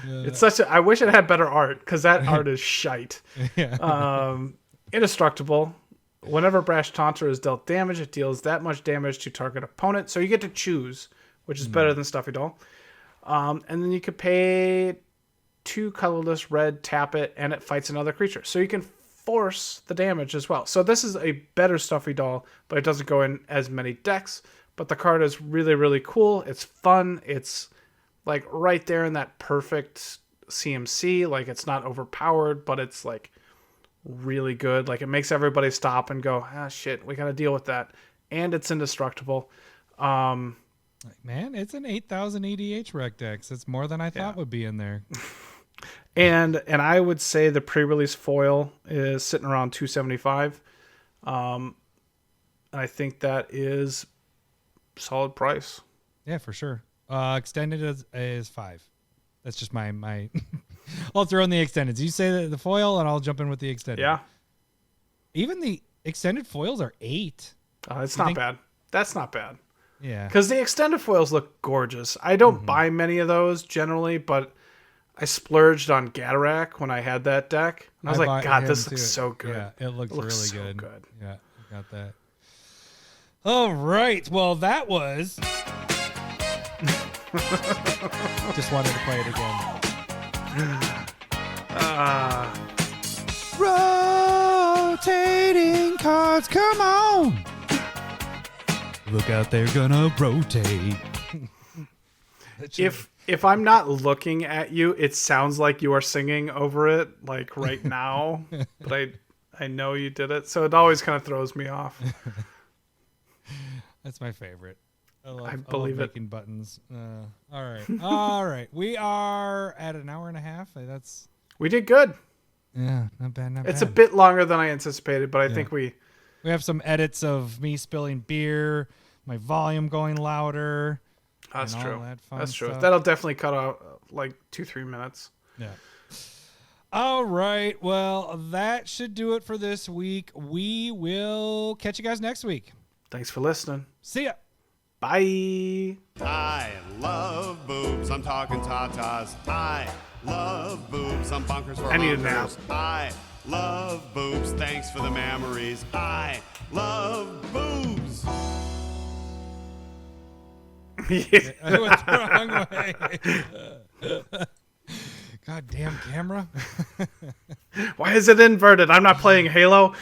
It's such a. I wish it had better art because that art is shite. Indestructible. Whenever Brash Taunter is dealt damage, it deals that much damage to target opponent. So you get to choose, which is better than Stuffy Doll. And then you could pay 2 colorless red, tap it, and it fights another creature. So you can force the damage as well. So this is a better Stuffy Doll, but it doesn't go in as many decks. But the card is really, really cool. It's fun. It's like right there in that perfect CMC. Like it's not overpowered, but it's like really good. Like, it makes everybody stop and go, ah, shit, we got to deal with that. And it's indestructible. Man, it's an 8,000 EDH rec dex. It's more than I thought would be in there. And I would say the pre-release foil is sitting around $275. And I think that is solid price. Yeah, for sure. Extended is $5. That's just my I'll throw in the extended. You say the foil, and I'll jump in with the extended. Yeah. Even the extended foils are $8. It's not bad. That's not bad. Yeah. Because the extended foils look gorgeous. I don't buy many of those generally, but I splurged on Gatarak when I had that deck. And I was like, God, this looks so good. Yeah, it looks really so good. Yeah, I got that. All right. Well, that was... Just wanted to play it again. Rotating cards, come on! Look out, they're gonna rotate. If I'm not looking at you, it sounds like you are singing over it, like right now. But I know you did it, so it always kind of throws me off. That's my favorite. I believe it. Making buttons. All right. We are at an hour and a half. We did good. Yeah, not bad. It's a bit longer than I anticipated, but I think we have some edits of me spilling beer, my volume going louder. That's true. That's true. Stuff. That'll definitely cut out like 2-3 minutes. Yeah. All right. Well, that should do it for this week. We will catch you guys next week. Thanks for listening. See ya. Bye. I love boobs. I'm talking tatas. I love boobs. I'm bonkers for I need a nap. bonkers. I love boobs. Thanks for the memories. I love boobs. I went the wrong way. God damn camera. Why is it inverted? I'm not playing Halo.